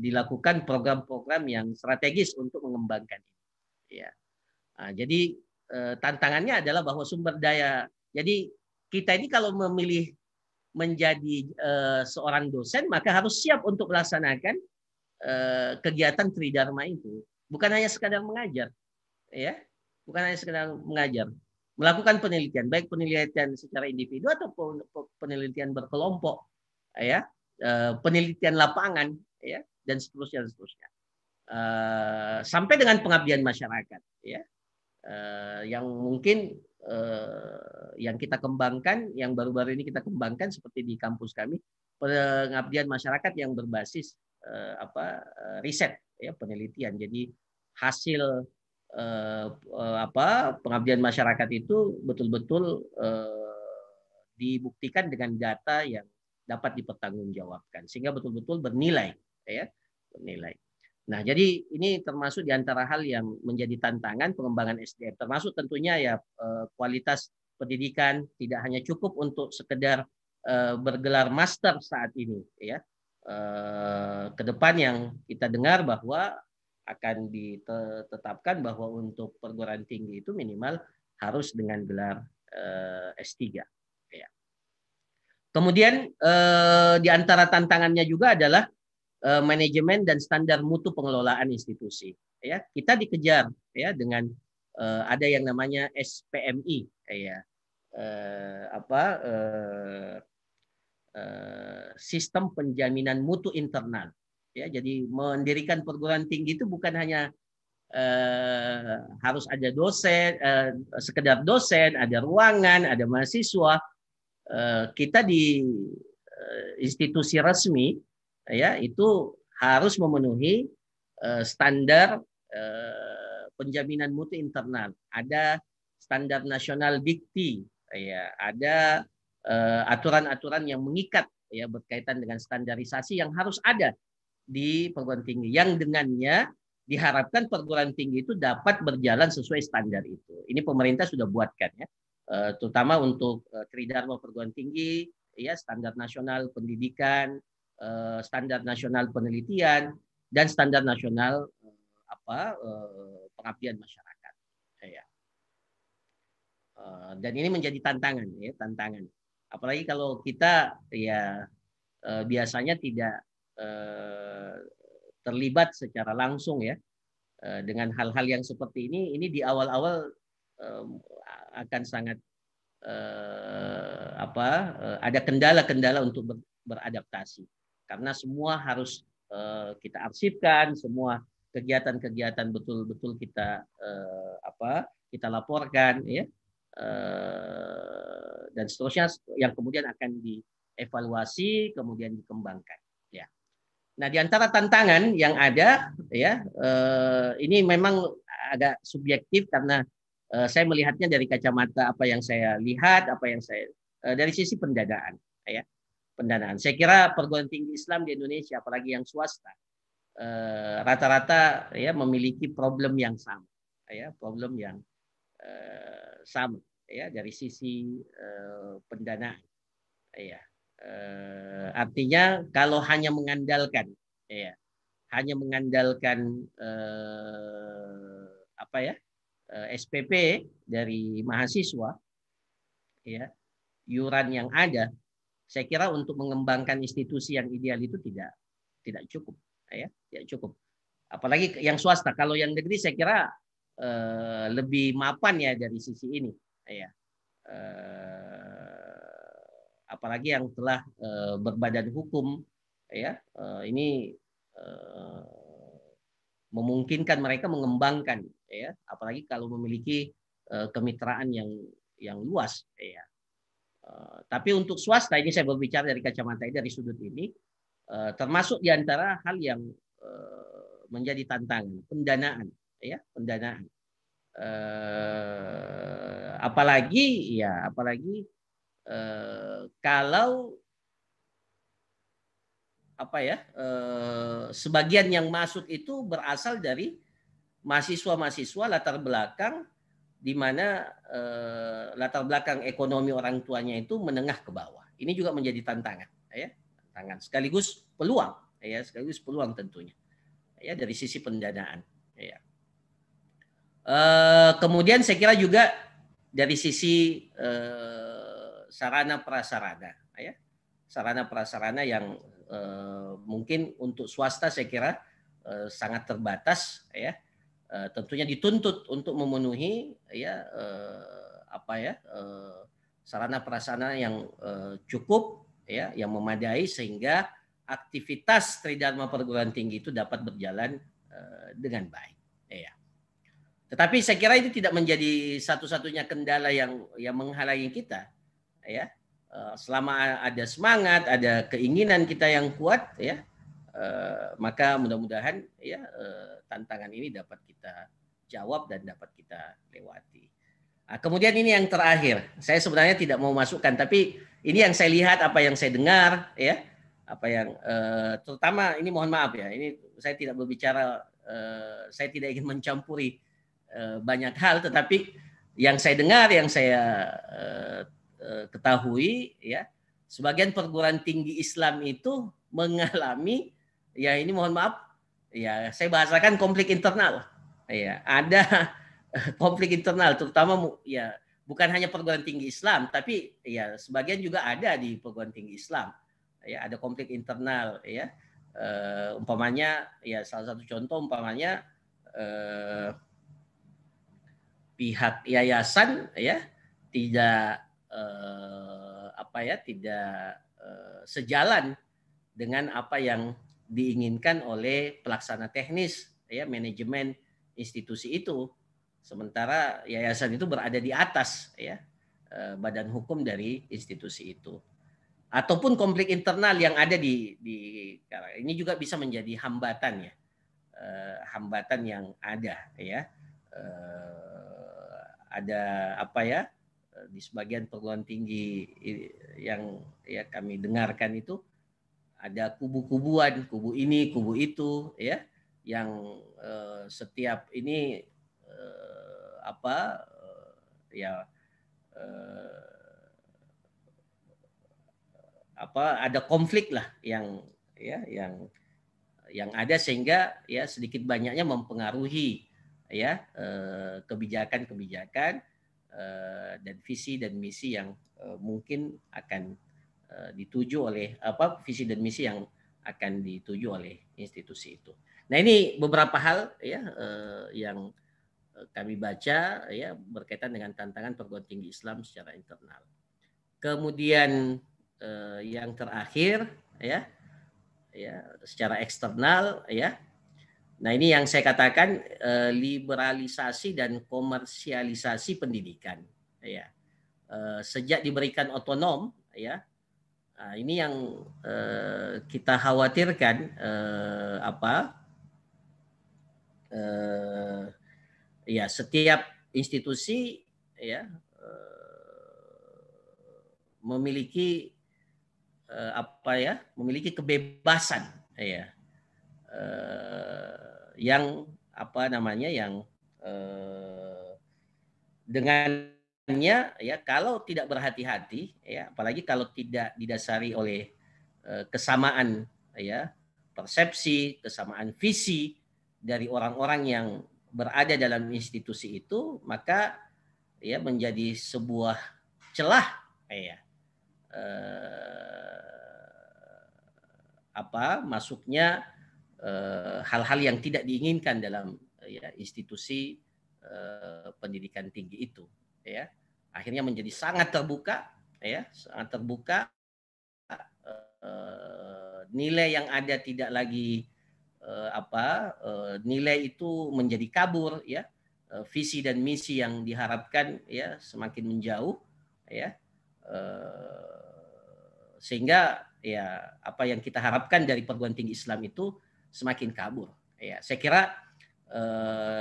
dilakukan program-program yang strategis untuk mengembangkan ini, ya. Nah, jadi tantangannya adalah bahwa sumber daya. Jadi kita ini kalau memilih menjadi seorang dosen, maka harus siap untuk melaksanakan kegiatan tridharma itu. Bukan hanya sekadar mengajar, ya, melakukan penelitian, baik penelitian secara individu ataupun penelitian berkelompok, ya, penelitian lapangan, ya, dan seterusnya, sampai dengan pengabdian masyarakat, ya. Yang mungkin yang kita kembangkan, yang baru-baru ini kita kembangkan seperti di kampus kami, pengabdian masyarakat yang berbasis riset, ya, penelitian. Jadi hasil pengabdian masyarakat itu betul-betul dibuktikan dengan data yang dapat dipertanggungjawabkan sehingga betul-betul bernilai, ya, bernilai. Nah, jadi ini termasuk di antara hal yang menjadi tantangan pengembangan SDM, termasuk tentunya, ya, kualitas pendidikan tidak hanya cukup untuk sekedar bergelar master saat ini, ya. Ke depan yang kita dengar bahwa akan ditetapkan bahwa untuk perguruan tinggi itu minimal harus dengan gelar S3, ya. Kemudian di antara tantangannya juga adalah manajemen dan standar mutu pengelolaan institusi, ya. Kita dikejar, ya, dengan ada yang namanya SPMI, ya, sistem penjaminan mutu internal, ya. Jadi mendirikan perguruan tinggi itu bukan hanya harus ada dosen, sekedar dosen, ada ruangan, ada mahasiswa. Kita di institusi resmi, ya, itu harus memenuhi standar penjaminan mutu internal. Ada standar nasional dikti, ya, ada aturan-aturan yang mengikat, ya, berkaitan dengan standarisasi yang harus ada di perguruan tinggi yang dengannya diharapkan perguruan tinggi itu dapat berjalan sesuai standar itu. Ini pemerintah sudah buatkan ya, terutama untuk tridharma perguruan tinggi, ya standar nasional pendidikan, standar nasional penelitian, dan standar nasional pengabdian masyarakat. Ya. Dan ini menjadi tantangan, ya tantangan. Apalagi kalau kita ya biasanya tidak terlibat secara langsung ya dengan hal-hal yang seperti ini di awal-awal akan sangat ada kendala-kendala untuk beradaptasi karena semua harus kita arsipkan, semua kegiatan-kegiatan betul-betul kita kita laporkan ya dan seterusnya yang kemudian akan dievaluasi kemudian dikembangkan ya. Nah, di antara tantangan yang ada ya ini memang agak subjektif karena saya melihatnya dari kacamata apa yang saya lihat, apa yang saya dari sisi pendanaan ya. Pendanaan. Saya kira perguruan tinggi Islam di Indonesia apalagi yang swasta rata-rata ya memiliki problem yang sama ya, problem yang sama ya dari sisi pendanaan ya. Artinya kalau hanya mengandalkan SPP dari mahasiswa ya iuran yang ada, saya kira untuk mengembangkan institusi yang ideal itu tidak cukup ya, tidak cukup. Apalagi yang swasta, kalau yang negeri saya kira lebih mapan ya dari sisi ini ya. Apalagi yang telah berbadan hukum ya ini memungkinkan mereka mengembangkan ya apalagi kalau memiliki kemitraan yang luas ya. Tapi untuk swasta ini saya berbicara dari kacamata ini, dari sudut ini termasuk diantara hal yang menjadi tantangan pendanaan ya, pendanaan apalagi kalau sebagian yang masuk itu berasal dari mahasiswa-mahasiswa latar belakang di mana latar belakang ekonomi orang tuanya itu menengah ke bawah. Ini juga menjadi tantangan ya, tantangan sekaligus peluang ya, sekaligus peluang tentunya ya dari sisi pendanaan ya. Kemudian saya kira juga dari sisi sarana prasarana ya, sarana prasarana yang mungkin untuk swasta saya kira sangat terbatas ya, tentunya dituntut untuk memenuhi ya sarana prasarana yang cukup ya, yang memadai sehingga aktivitas tridharma perguruan tinggi itu dapat berjalan dengan baik ya. Tetapi saya kira itu tidak menjadi satu-satunya kendala yang menghalangi kita ya. Selama ada semangat, ada keinginan kita yang kuat ya, maka mudah-mudahan ya tantangan ini dapat kita jawab dan dapat kita lewati. Nah, kemudian ini yang terakhir, saya sebenarnya tidak mau masukkan, tapi ini yang saya lihat, apa yang saya dengar ya, apa yang terutama ini mohon maaf ya, ini saya tidak berbicara, saya tidak ingin mencampuri banyak hal, tetapi yang saya dengar, yang saya ketahui ya, sebagian perguruan tinggi Islam itu mengalami ya, ini mohon maaf ya, saya bahasakan konflik internal ya, ada konflik internal terutama ya, bukan hanya perguruan tinggi Islam tapi ya sebagian juga ada di perguruan tinggi Islam ya, ada konflik internal ya, umpamanya ya, salah satu contoh umpamanya pihak yayasan ya tidak tidak sejalan dengan apa yang diinginkan oleh pelaksana teknis ya, manajemen institusi itu, sementara yayasan itu berada di atas ya badan hukum dari institusi itu. Ataupun konflik internal yang ada di ini juga bisa menjadi hambatan ya, hambatan yang ada ya, ada di sebagian perguruan tinggi yang ya kami dengarkan itu ada kubu-kubuan, kubu ini, kubu itu, ya, yang setiap ini ada konflik lah yang ada, sehingga ya sedikit banyaknya mempengaruhi ya kebijakan-kebijakan dan visi dan misi yang mungkin akan dituju oleh visi dan misi yang akan dituju oleh institusi itu. Nah, ini beberapa hal ya yang kami baca ya berkaitan dengan tantangan perguruan tinggi Islam secara internal. Kemudian yang terakhir ya secara eksternal ya. Nah, ini yang saya katakan liberalisasi dan komersialisasi pendidikan ya. Sejak diberikan otonom ya. Nah, ini yang kita khawatirkan ya setiap institusi ya memiliki memiliki kebebasan ya yang yang dengannya ya kalau tidak berhati-hati ya, apalagi kalau tidak didasari oleh kesamaan ya persepsi, kesamaan visi dari orang-orang yang berada dalam institusi itu, maka ya menjadi sebuah celah ya masuknya hal-hal yang tidak diinginkan dalam ya institusi pendidikan tinggi itu ya, akhirnya menjadi sangat terbuka ya, sangat terbuka. Nilai yang ada tidak lagi nilai itu menjadi kabur ya, visi dan misi yang diharapkan ya semakin menjauh ya, sehingga ya apa yang kita harapkan dari perguruan tinggi Islam itu semakin kabur ya. Saya kira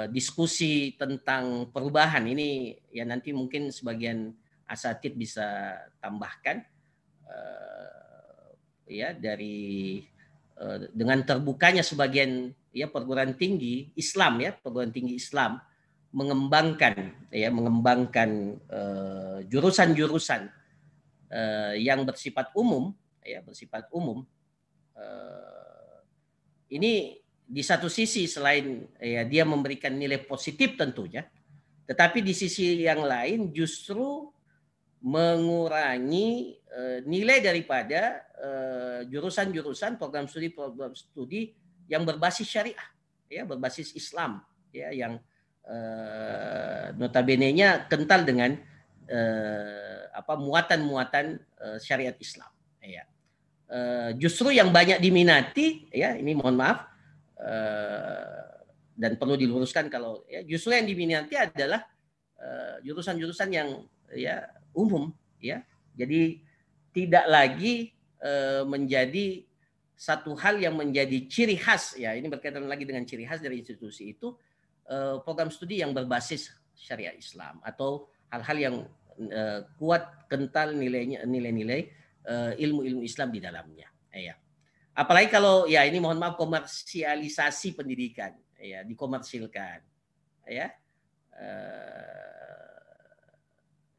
diskusi tentang perubahan ini ya nanti mungkin sebagian asatid bisa tambahkan ya dari dengan terbukanya sebagian ya perguruan tinggi Islam ya, perguruan tinggi Islam mengembangkan jurusan-jurusan yang bersifat umum ya, ini di satu sisi selain ya dia memberikan nilai positif tentunya, tetapi di sisi yang lain justru mengurangi nilai daripada jurusan-jurusan program studi yang berbasis syariah ya, berbasis Islam ya, yang notabene-nya kental dengan muatan-muatan syariat Islam ya. Justru yang banyak diminati ya, ini mohon maaf dan perlu diluruskan kalau ya, justru yang diminati adalah jurusan-jurusan yang ya umum ya, jadi tidak lagi menjadi satu hal yang menjadi ciri khas ya, ini berkaitan lagi dengan ciri khas dari institusi itu, program studi yang berbasis syariah Islam atau hal-hal yang kuat kental nilai-nilai ilmu-ilmu Islam di dalamnya ya. Apalagi kalau ya ini mohon maaf komersialisasi pendidikan ya, dikomersilkan ya,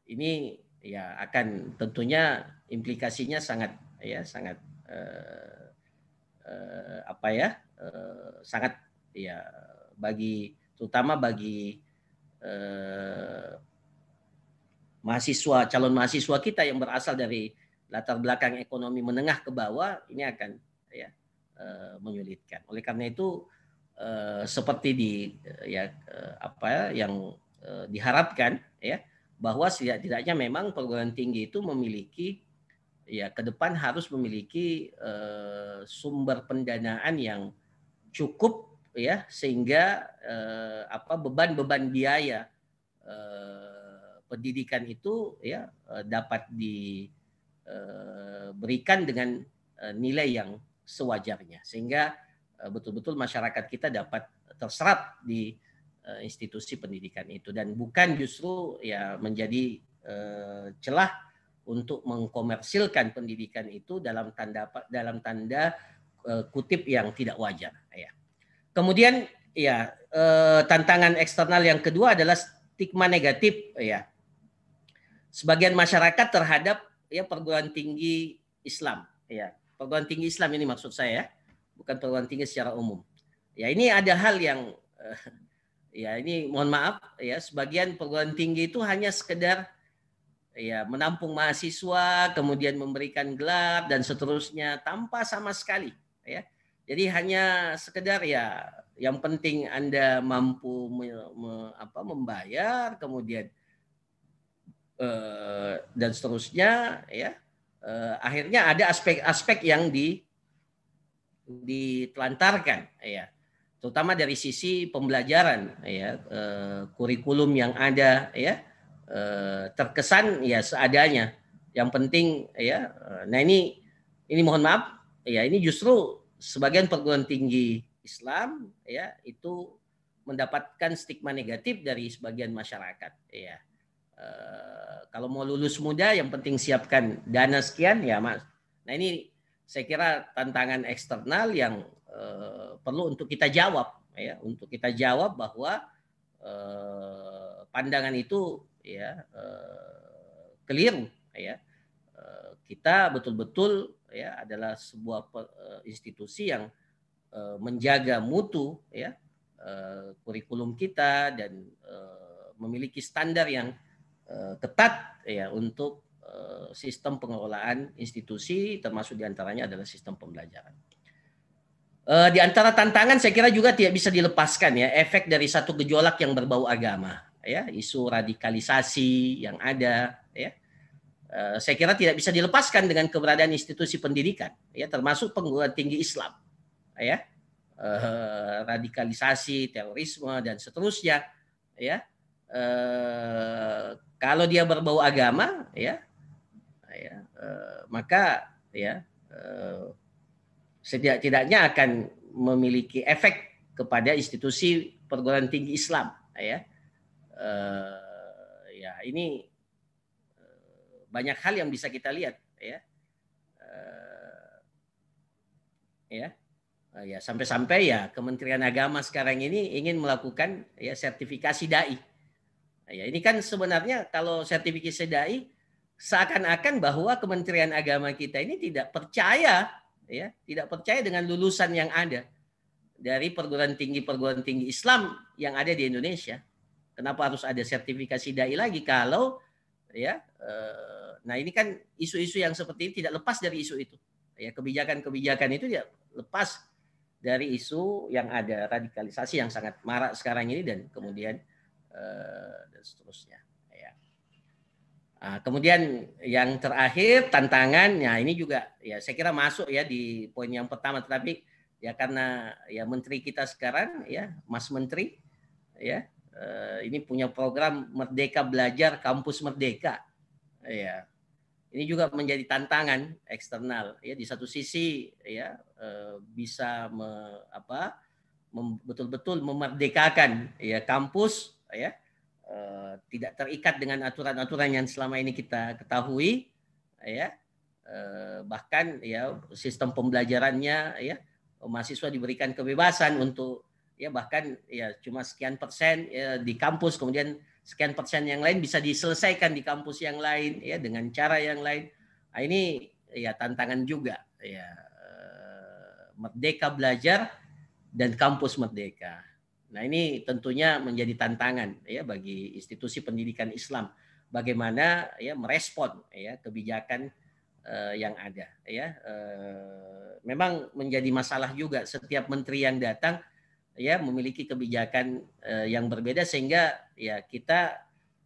ini ya akan tentunya implikasinya sangat sangat ya bagi terutama bagi calon mahasiswa kita yang berasal dari latar belakang ekonomi menengah ke bawah, ini akan ya menyulitkan. Oleh karena itu seperti yang diharapkan ya, bahwa setidaknya memang perguruan tinggi itu memiliki ya ke depan harus memiliki sumber pendanaan yang cukup ya, sehingga beban-beban biaya pendidikan itu ya dapat diberikan dengan nilai yang sewajarnya, sehingga betul-betul masyarakat kita dapat terserap di institusi pendidikan itu, dan bukan justru ya menjadi celah untuk mengkomersilkan pendidikan itu dalam tanda kutip yang tidak wajar. Ya. Kemudian ya tantangan eksternal yang kedua adalah stigma negatif ya sebagian masyarakat terhadap ya perguruan tinggi Islam. Ya, perguruan tinggi Islam ini maksud saya, bukan perguruan tinggi secara umum. Ya, ini ada hal yang ya ini mohon maaf ya sebagian perguruan tinggi itu hanya sekedar ya menampung mahasiswa, kemudian memberikan gelar dan seterusnya tanpa sama sekali ya. Jadi hanya sekedar ya yang penting Anda mampu membayar, kemudian dan seterusnya ya. Akhirnya ada aspek-aspek yang ditelantarkan ya. Terutama dari sisi pembelajaran ya, kurikulum yang ada ya, terkesan ya seadanya. Yang penting ya. Nah ini mohon maaf ya, ini justru sebagian perguruan tinggi Islam ya itu mendapatkan stigma negatif dari sebagian masyarakat ya. Kalau mau lulus muda yang penting siapkan dana sekian ya Mas. Nah ini saya kira tantangan eksternal yang perlu untuk kita jawab ya, untuk kita jawab bahwa pandangan itu ya keliru ya. Kita betul-betul ya adalah sebuah institusi yang menjaga mutu ya kurikulum kita dan memiliki standar yang ketat ya untuk sistem pengelolaan institusi, termasuk diantaranya adalah sistem pembelajaran. Di antara tantangan saya kira juga tidak bisa dilepaskan ya efek dari satu gejolak yang berbau agama ya, isu radikalisasi yang ada ya. Saya kira tidak bisa dilepaskan dengan keberadaan institusi pendidikan ya, termasuk perguruan tinggi Islam ya, radikalisasi, terorisme dan seterusnya ya. Kalau dia berbau agama ya, maka ya setidak-tidaknya akan memiliki efek kepada institusi perguruan tinggi Islam ya. Ya ini banyak hal yang bisa kita lihat ya. Ya sampai-sampai ya Kementerian Agama sekarang ini ingin melakukan ya sertifikasi dai. Ya, ini kan sebenarnya kalau sertifikasi dai seakan-akan bahwa Kementerian Agama kita ini tidak percaya ya, tidak percaya dengan lulusan yang ada dari perguruan tinggi Islam yang ada di Indonesia. Kenapa harus ada sertifikasi dai lagi kalau ya nah ini kan isu-isu yang seperti ini tidak lepas dari isu itu. Ya, kebijakan-kebijakan itu tidak lepas dari isu yang ada radikalisasi yang sangat marak sekarang ini dan kemudian dan seterusnya. Ya. Nah, kemudian yang terakhir tantangan, ya ini juga ya saya kira masuk ya di poin yang pertama, tetapi ya karena ya menteri kita sekarang ya Mas Menteri ya ini punya program Merdeka Belajar Kampus Merdeka. Ya. Ini juga menjadi tantangan eksternal ya, di satu sisi ya bisa betul-betul memerdekakan ya kampus ya tidak terikat dengan aturan-aturan yang selama ini kita ketahui ya, bahkan ya sistem pembelajarannya ya mahasiswa diberikan kebebasan untuk ya bahkan ya cuma sekian persen ya, di kampus, kemudian sekian persen yang lain bisa diselesaikan di kampus yang lain ya dengan cara yang lain. Nah, ini ya tantangan juga ya, merdeka belajar dan kampus merdeka. Nah, ini tentunya menjadi tantangan ya bagi institusi pendidikan Islam bagaimana ya merespon ya kebijakan yang ada ya. Memang menjadi masalah juga setiap menteri yang datang ya memiliki kebijakan yang berbeda, sehingga ya kita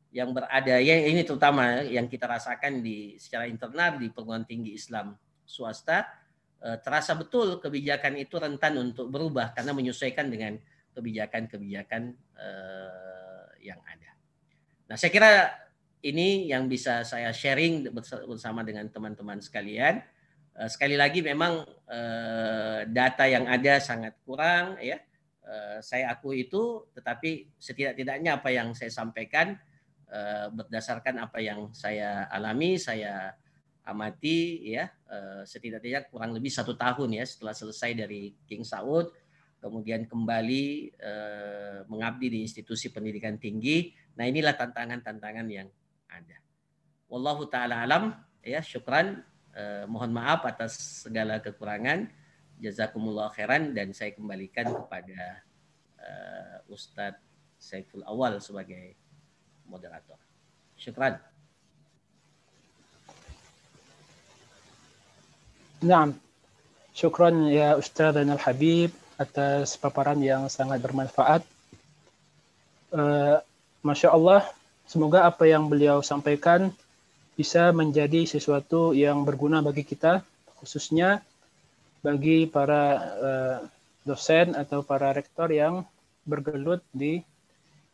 yang berada ya ini terutama yang kita rasakan secara internal di perguruan tinggi Islam swasta, terasa betul kebijakan itu rentan untuk berubah karena menyesuaikan dengan kebijakan-kebijakan yang ada. Nah, saya kira ini yang bisa saya sharing bersama dengan teman-teman sekalian. Sekali lagi memang data yang ada sangat kurang ya. Saya akui itu, tetapi setidak-tidaknya apa yang saya sampaikan berdasarkan apa yang saya alami, saya amati ya, setidaknya kurang lebih 1 tahun ya setelah selesai dari King Saud, kemudian kembali mengabdi di institusi pendidikan tinggi. Nah, inilah tantangan-tantangan yang ada. Wallahu taala alam ya, syukran. Mohon maaf atas segala kekurangan. Jazakumullah khairan, dan saya kembalikan kepada Ustadz Saiful Awal sebagai moderator. Syukran. Naam. Syukran ya Ustadzana Al-Habib atas paparan yang sangat bermanfaat. Masya Allah, semoga apa yang beliau sampaikan bisa menjadi sesuatu yang berguna bagi kita, khususnya bagi para dosen atau para rektor yang bergelut di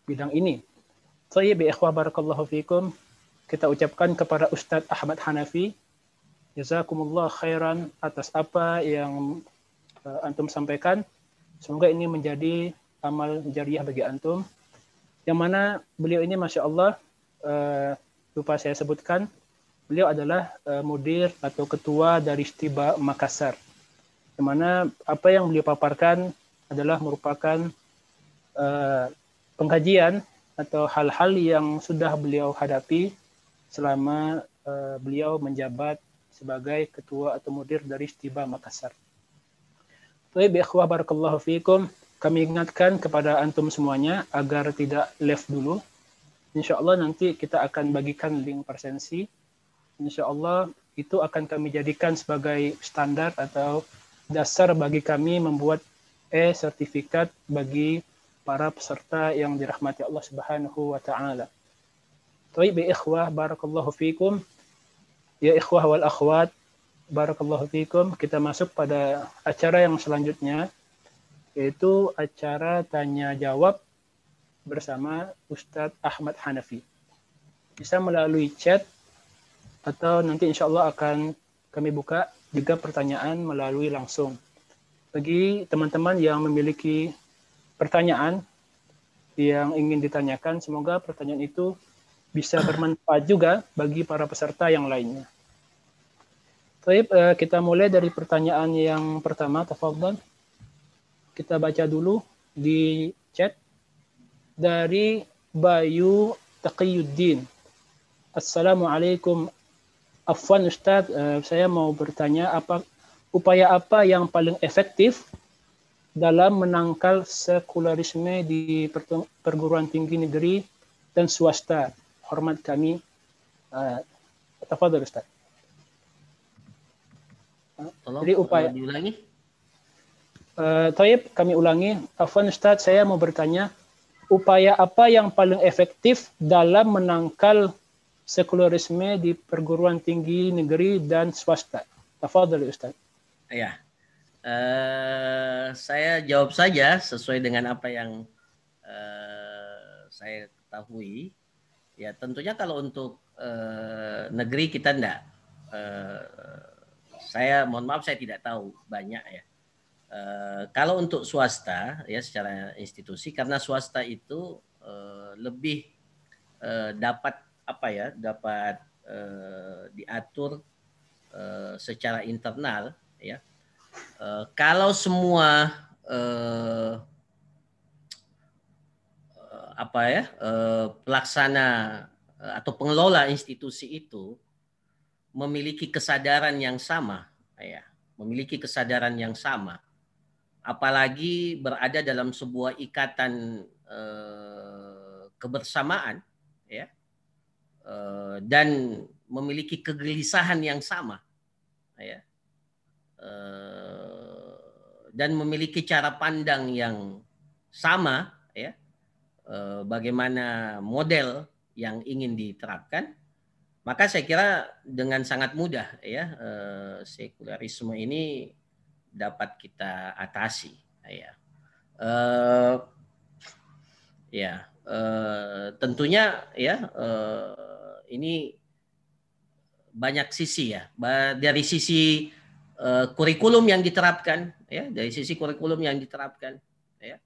bidang ini. Thayyib ikhwah barakallahu fikum. Kita ucapkan kepada Ustadz Ahmad Hanafi, jazakumullah khairan atas apa yang antum sampaikan. Semoga ini menjadi amal jariah bagi antum. Yang mana beliau ini Masya Allah, lupa saya sebutkan, beliau adalah mudir atau ketua dari Stiba Makassar. Yang mana apa yang beliau paparkan adalah merupakan pengkajian atau hal-hal yang sudah beliau hadapi selama beliau menjabat sebagai ketua atau mudir dari Stiba Makassar. Baik, ikhwah barakallahu fikum, kami ingatkan kepada antum semuanya agar tidak left dulu. Insya Allah nanti kita akan bagikan link presensi. Insya Allah itu akan kami jadikan sebagai standar atau dasar bagi kami membuat sertifikat bagi para peserta yang dirahmati Allah Subhanahu wa taala. Baik, ikhwah barakallahu fikum. Ya ikhwah wal akhwat, barakallahu fikum. Kita masuk pada acara yang selanjutnya, yaitu acara tanya jawab bersama Ustadz Ahmad Hanafi. Bisa melalui chat atau nanti insya Allah akan kami buka juga pertanyaan melalui langsung. Bagi teman-teman yang memiliki pertanyaan yang ingin ditanyakan, semoga pertanyaan itu bisa bermanfaat juga bagi para peserta yang lainnya. Baik, kita mulai dari pertanyaan yang pertama, tafadhal. Kita baca dulu di chat dari Bayu Taqiyuddin. Assalamualaikum. Afwan Ustaz, saya mau bertanya upaya apa yang paling efektif dalam menangkal sekularisme di perguruan tinggi negeri dan swasta. Hormat kami. Tafadhal Ustaz. Tolong Jadi upaya diulangi. Thayyib, kami ulangi. Afwan Ustaz, saya mau bertanya, upaya apa yang paling efektif dalam menangkal sekularisme di perguruan tinggi negeri dan swasta? Tafadhal Ustaz. Ya, saya jawab saja sesuai dengan apa yang saya ketahui. Ya, tentunya kalau untuk negeri kita enggak. Saya mohon maaf, saya tidak tahu banyak ya. Kalau untuk swasta ya secara institusi, karena swasta itu lebih dapat dapat diatur secara internal ya. Kalau semua pelaksana atau pengelola institusi itu memiliki kesadaran yang sama ya, memiliki kesadaran yang sama, apalagi berada dalam sebuah ikatan kebersamaan ya, dan memiliki kegelisahan yang sama ya, dan memiliki cara pandang yang sama ya, bagaimana model yang ingin diterapkan, maka saya kira dengan sangat mudah ya sekularisme ini dapat kita atasi ya. Tentunya ya ini banyak sisi ya, dari sisi kurikulum yang diterapkan ya, dari sisi kurikulum yang diterapkan ya.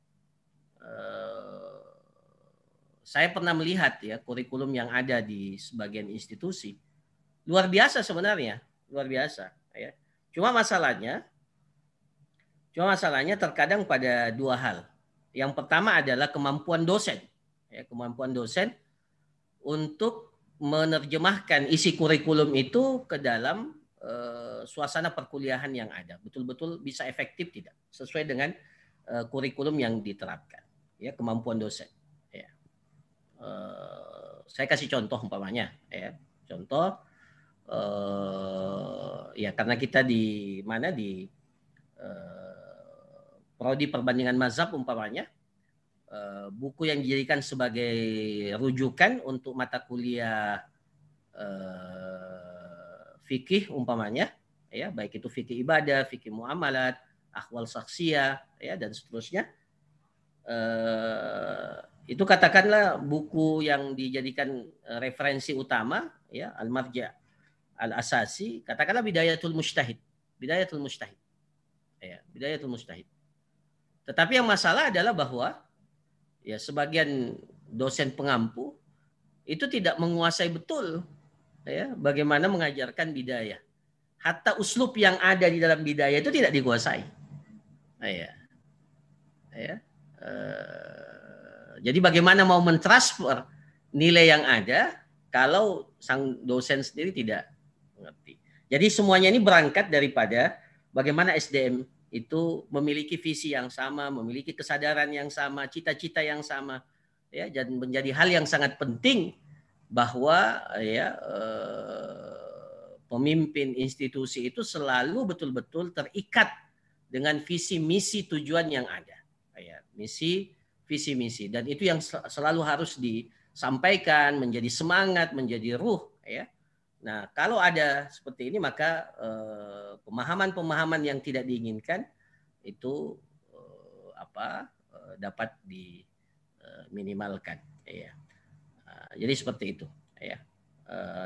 saya pernah melihat ya kurikulum yang ada di sebagian institusi luar biasa sebenarnya, luar biasa ya. Cuma masalahnya terkadang pada dua hal. Yang pertama adalah kemampuan dosen, ya, kemampuan dosen untuk menerjemahkan isi kurikulum itu ke dalam suasana perkuliahan yang ada, betul-betul bisa efektif tidak sesuai dengan kurikulum yang diterapkan, ya, kemampuan dosen. Ya. Saya kasih contoh umpamanya, ya, contoh ya karena kita di mana di prodi perbandingan mazhab umpamanya, buku yang dijadikan sebagai rujukan untuk mata kuliah fikih umpamanya, ya baik itu fikih ibadah, fikih muamalat, akhwal saksiyah, ya dan seterusnya, itu katakanlah buku yang dijadikan referensi utama, ya al-marja' al-asasi, katakanlah Bidayatul Mujtahid, ya Bidayatul Mujtahid. Tetapi yang masalah adalah bahwa ya sebagian dosen pengampu itu tidak menguasai betul ya bagaimana mengajarkan bidayah. Hatta uslub yang ada di dalam bidayah itu tidak dikuasai. Jadi bagaimana mau mentransfer nilai yang ada kalau sang dosen sendiri tidak mengerti. Jadi semuanya ini berangkat daripada bagaimana SDM itu memiliki visi yang sama, memiliki kesadaran yang sama, cita-cita yang sama, ya, dan menjadi hal yang sangat penting bahwa ya pemimpin institusi itu selalu betul-betul terikat dengan visi misi tujuan yang ada, ya, visi misi, dan itu yang selalu harus disampaikan, menjadi semangat, menjadi ruh, ya. Nah, kalau ada seperti ini maka pemahaman-pemahaman yang tidak diinginkan itu dapat diminimalkan, ya. Jadi seperti itu, ya.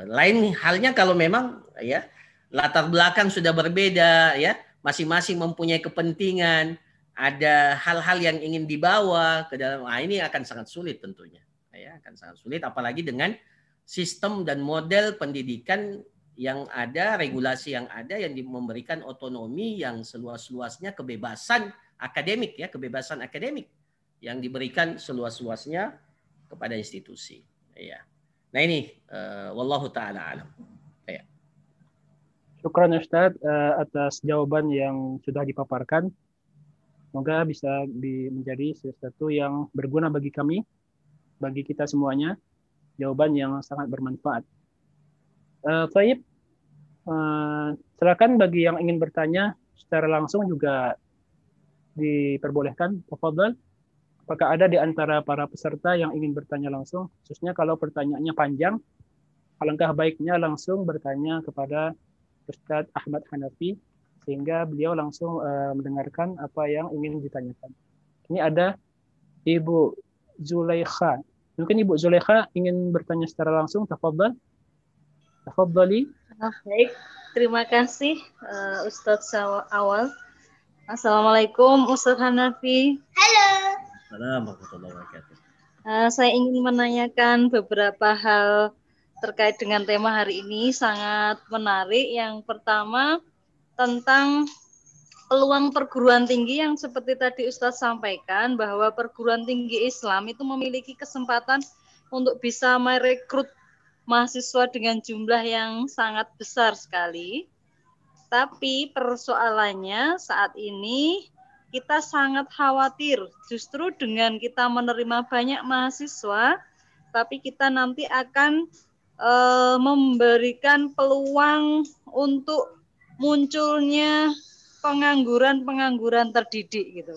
Lain halnya kalau memang ya latar belakang sudah berbeda, ya, masing-masing mempunyai kepentingan, ada hal-hal yang ingin dibawa ke dalam, ini akan sangat sulit tentunya, ya, akan sangat sulit apalagi dengan sistem dan model pendidikan yang ada, regulasi yang ada yang memberikan otonomi yang seluas-luasnya, kebebasan akademik, ya, kebebasan akademik yang diberikan seluas-luasnya kepada institusi, ya. Nah ini wallahu taala alam. Ya. Syukran Ustaz atas jawaban yang sudah dipaparkan. Semoga bisa menjadi sesuatu yang berguna bagi kami, bagi kita semuanya. Jawaban yang sangat bermanfaat. Taib, silakan bagi yang ingin bertanya secara langsung juga diperbolehkan. Tafadhal. Apakah ada di antara para peserta yang ingin bertanya langsung? Khususnya kalau pertanyaannya panjang, alangkah baiknya langsung bertanya kepada Ustadz Ahmad Hanafi, sehingga beliau langsung mendengarkan apa yang ingin ditanyakan. Ini ada Ibu Zulaikha. Mungkin Ibu Zulaikha ingin bertanya secara langsung. Tafadhal. Tafadhali. Baik, terima kasih Ustadz Awal. Assalamualaikum Ustadz Hanafi. Halo. Assalamualaikum warahmatullahi wabarakatuh. Saya ingin menanyakan beberapa hal terkait dengan tema hari ini, sangat menarik. Yang pertama tentang peluang perguruan tinggi yang seperti tadi Ustadz sampaikan, bahwa perguruan tinggi Islam itu memiliki kesempatan untuk bisa merekrut mahasiswa dengan jumlah yang sangat besar sekali. Tapi persoalannya saat ini kita sangat khawatir justru dengan kita menerima banyak mahasiswa, tapi kita nanti akan memberikan peluang untuk munculnya pengangguran terdidik gitu.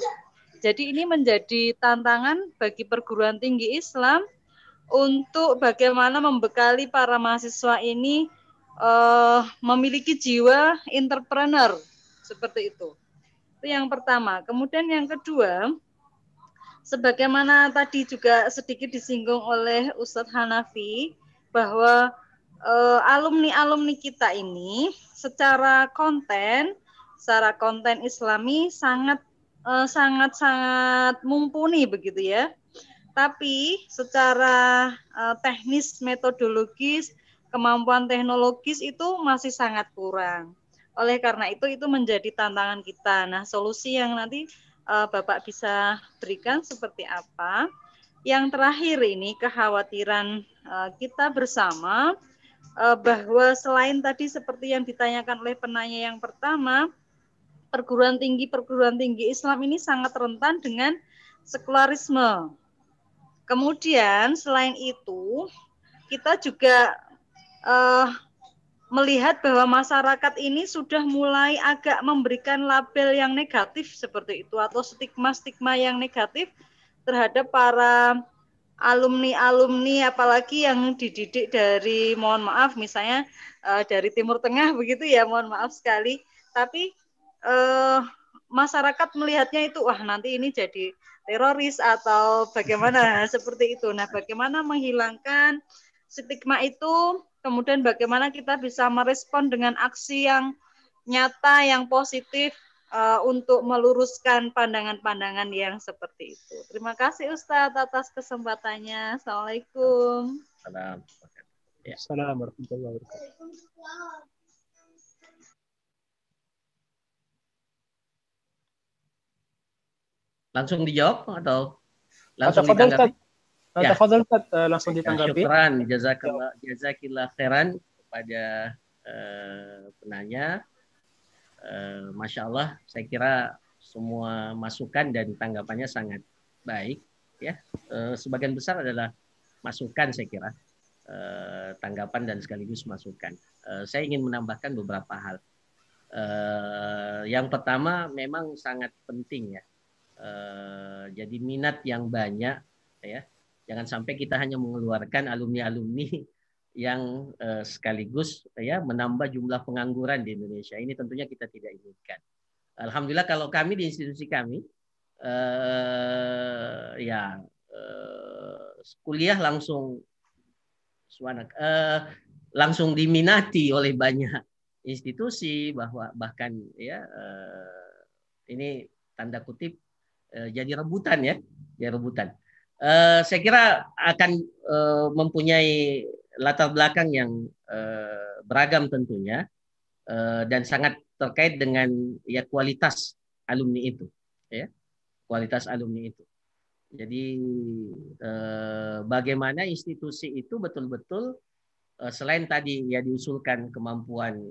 Jadi ini menjadi tantangan bagi perguruan tinggi Islam untuk bagaimana membekali para mahasiswa ini memiliki jiwa entrepreneur seperti itu. Itu yang pertama. Kemudian yang kedua, sebagaimana tadi juga sedikit disinggung oleh Ustadz Hanafi, bahwa alumni-alumni kita ini secara konten Islami sangat mumpuni begitu ya. Tapi secara teknis, metodologis, kemampuan teknologis itu masih sangat kurang. Oleh karena itu menjadi tantangan kita. Nah, solusi yang nanti Bapak bisa berikan seperti apa? Yang terakhir ini kekhawatiran kita bersama bahwa selain tadi seperti yang ditanyakan oleh penanya yang pertama, perguruan tinggi Islam ini sangat rentan dengan sekularisme. Kemudian selain itu kita juga melihat bahwa masyarakat ini sudah mulai agak memberikan label yang negatif seperti itu atau stigma-stigma yang negatif terhadap para alumni apalagi yang dididik dari, mohon maaf misalnya dari Timur Tengah begitu ya, mohon maaf sekali, tapi masyarakat melihatnya itu wah nanti ini jadi teroris atau bagaimana seperti itu. Nah, bagaimana menghilangkan stigma itu, kemudian bagaimana kita bisa merespon dengan aksi yang nyata, yang positif untuk meluruskan pandangan-pandangan yang seperti itu. Terima kasih Ustadz atas kesempatannya. Assalamualaikum. Assalamualaikum warahmatullahi wabarakatuh. Langsung dijawab atau langsung ditanggapi? Ya. Langsung ditanggapi. Syukran, jazakillah khairan kepada penanya. Masya Allah, saya kira semua masukan dan tanggapannya sangat baik. Ya, sebagian besar adalah masukan saya kira, tanggapan dan sekaligus masukan. Saya ingin menambahkan beberapa hal. Yang pertama memang sangat penting ya. Jadi minat yang banyak ya. Jangan sampai kita hanya mengeluarkan alumni-alumni yang sekaligus ya menambah jumlah pengangguran di Indonesia. Ini tentunya kita tidak inginkan. Alhamdulillah kalau kami di institusi kami kuliah langsung diminati oleh banyak institusi, bahkan ya ini tanda kutip jadi rebutan ya, rebutan. Saya kira akan mempunyai latar belakang yang beragam tentunya dan sangat terkait dengan ya kualitas alumni itu, ya kualitas alumni itu. Jadi bagaimana institusi itu betul-betul selain tadi ya diusulkan kemampuan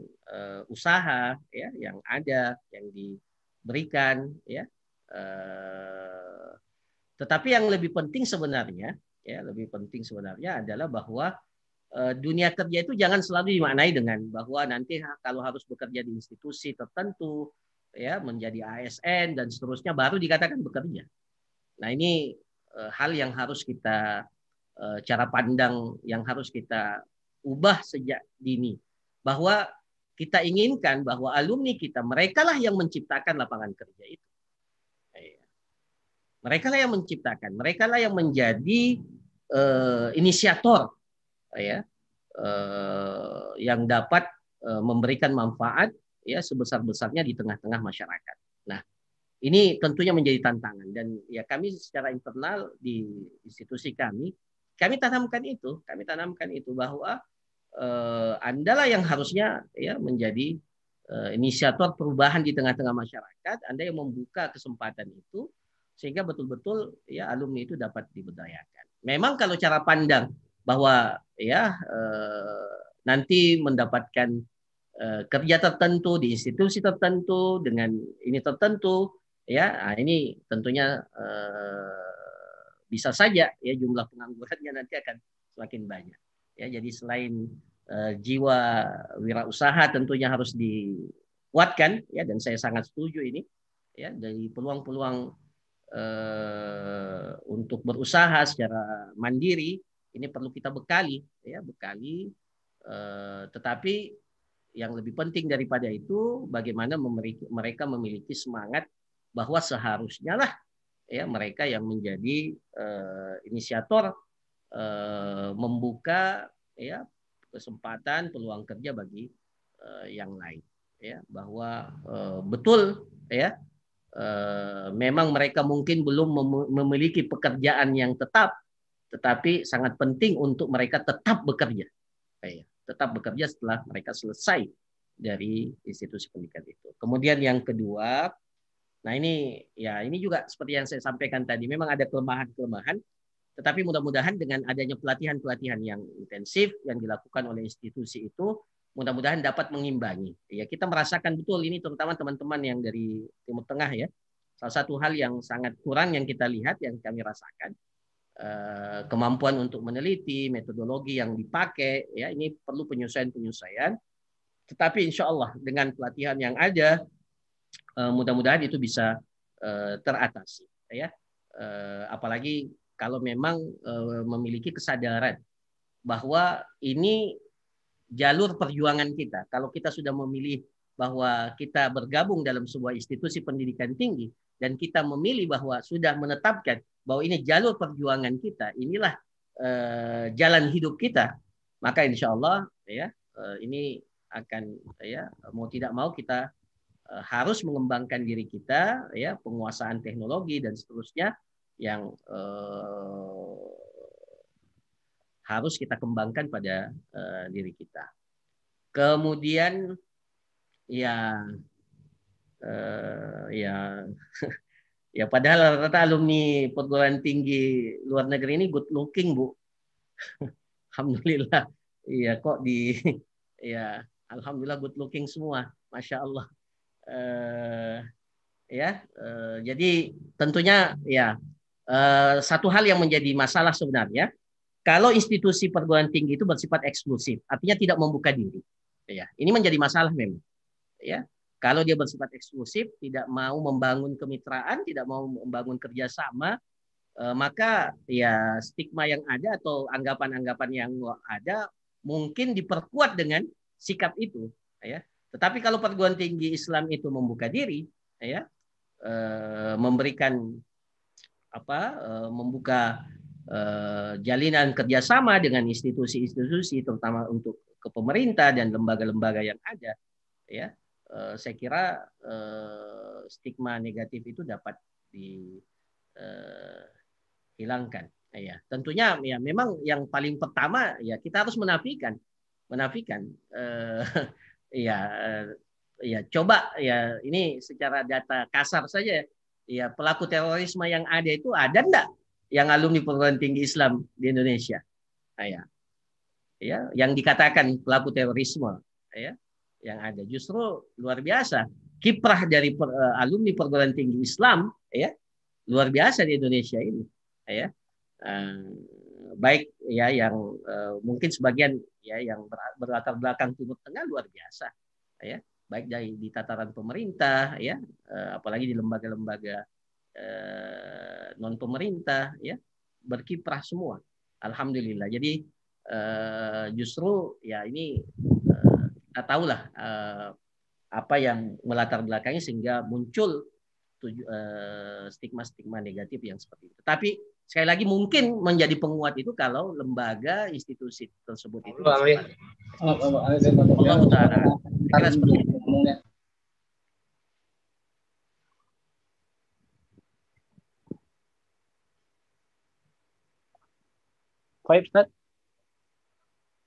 usaha ya yang ada yang diberikan ya. Tetapi yang lebih penting sebenarnya adalah bahwa dunia kerja itu jangan selalu dimaknai dengan bahwa nanti kalau harus bekerja di institusi tertentu ya menjadi ASN dan seterusnya baru dikatakan bekerja. Nah, ini hal yang harus kita cara pandang yang harus kita ubah sejak dini bahwa kita inginkan bahwa alumni kita merekalah yang menciptakan lapangan kerja itu. Mereka lah yang menciptakan, mereka lah yang menjadi inisiator, ya, yang dapat memberikan manfaat ya sebesar-besarnya di tengah-tengah masyarakat. Nah, ini tentunya menjadi tantangan dan ya kami secara internal di institusi kami tanamkan itu bahwa Anda lah yang harusnya ya menjadi inisiator perubahan di tengah-tengah masyarakat, Anda yang membuka kesempatan itu sehingga betul-betul ya alumni itu dapat diberdayakan. Memang kalau cara pandang bahwa ya nanti mendapatkan kerja tertentu di institusi tertentu dengan ini tertentu ya, nah ini tentunya bisa saja ya jumlah penganggurannya nanti akan semakin banyak. Ya, jadi selain jiwa wirausaha tentunya harus dikuatkan ya dan saya sangat setuju ini ya dari peluang-peluang untuk berusaha secara mandiri ini perlu kita bekali tetapi yang lebih penting daripada itu bagaimana mereka memiliki semangat bahwa seharusnya lah ya mereka yang menjadi inisiator membuka ya kesempatan peluang kerja bagi yang lain ya bahwa betul ya memang mereka mungkin belum memiliki pekerjaan yang tetap, tetapi sangat penting untuk mereka tetap bekerja. Tetap bekerja setelah mereka selesai dari institusi pendidikan itu. Kemudian yang kedua, nah ini juga seperti yang saya sampaikan tadi, memang ada kelemahan-kelemahan, tetapi mudah-mudahan dengan adanya pelatihan-pelatihan yang intensif yang dilakukan oleh institusi itu, mudah-mudahan dapat mengimbangi. Ya, kita merasakan betul ini, terutama teman-teman yang dari Timur Tengah ya. Salah satu hal yang sangat kurang yang kita lihat, yang kami rasakan, kemampuan untuk meneliti, metodologi yang dipakai, ya ini perlu penyesuaian-penyesuaian. Tetapi insya Allah dengan pelatihan yang ada, mudah-mudahan itu bisa teratasi. Ya, apalagi kalau memang memiliki kesadaran bahwa ini jalur perjuangan kita. Kalau kita sudah memilih bahwa kita bergabung dalam sebuah institusi pendidikan tinggi dan kita memilih bahwa sudah menetapkan bahwa ini jalur perjuangan kita, inilah jalan hidup kita, maka insya Allah ya ini akan mau tidak mau kita harus mengembangkan diri kita, ya penguasaan teknologi dan seterusnya yang harus kita kembangkan pada diri kita. Kemudian ya padahal rata-rata alumni perguruan tinggi luar negeri ini good looking, Bu. Alhamdulillah. Iya kok alhamdulillah good looking semua. Masya Allah. Jadi tentunya satu hal yang menjadi masalah sebenarnya, kalau institusi perguruan tinggi itu bersifat eksklusif, artinya tidak membuka diri. Ya, ini menjadi masalah memang. Ya, kalau dia bersifat eksklusif, tidak mau membangun kemitraan, tidak mau membangun kerjasama, maka ya stigma yang ada atau anggapan-anggapan yang ada mungkin diperkuat dengan sikap itu. Ya. Tetapi kalau perguruan tinggi Islam itu membuka diri, ya, memberikan membuka jalinan kerjasama dengan institusi-institusi, terutama untuk ke pemerintah dan lembaga-lembaga yang ada, ya, saya kira stigma negatif itu dapat dihilangkan. Ya, tentunya ya memang yang paling pertama ya kita harus menafikan, coba ya ini secara data kasar saja ya, pelaku terorisme yang ada itu ada enggak yang alumni perguruan tinggi Islam di Indonesia? Yang dikatakan pelaku terorisme, ya, yang ada justru luar biasa. Kiprah dari alumni perguruan tinggi Islam, ya, luar biasa di Indonesia ini, ya. Baik ya yang mungkin sebagian ya yang berlatar belakang Timur Tengah luar biasa, ya. Baik di tataran pemerintah, ya, apalagi di lembaga-lembaga non pemerintah, ya, berkiprah semua. Alhamdulillah. Jadi justru ya ini kita tahulah apa yang melatar belakangnya sehingga muncul stigma-stigma negatif yang seperti itu. Tapi sekali lagi mungkin menjadi penguat itu kalau lembaga institusi tersebut itu Allah Ta'ala. Baik, Ustaz.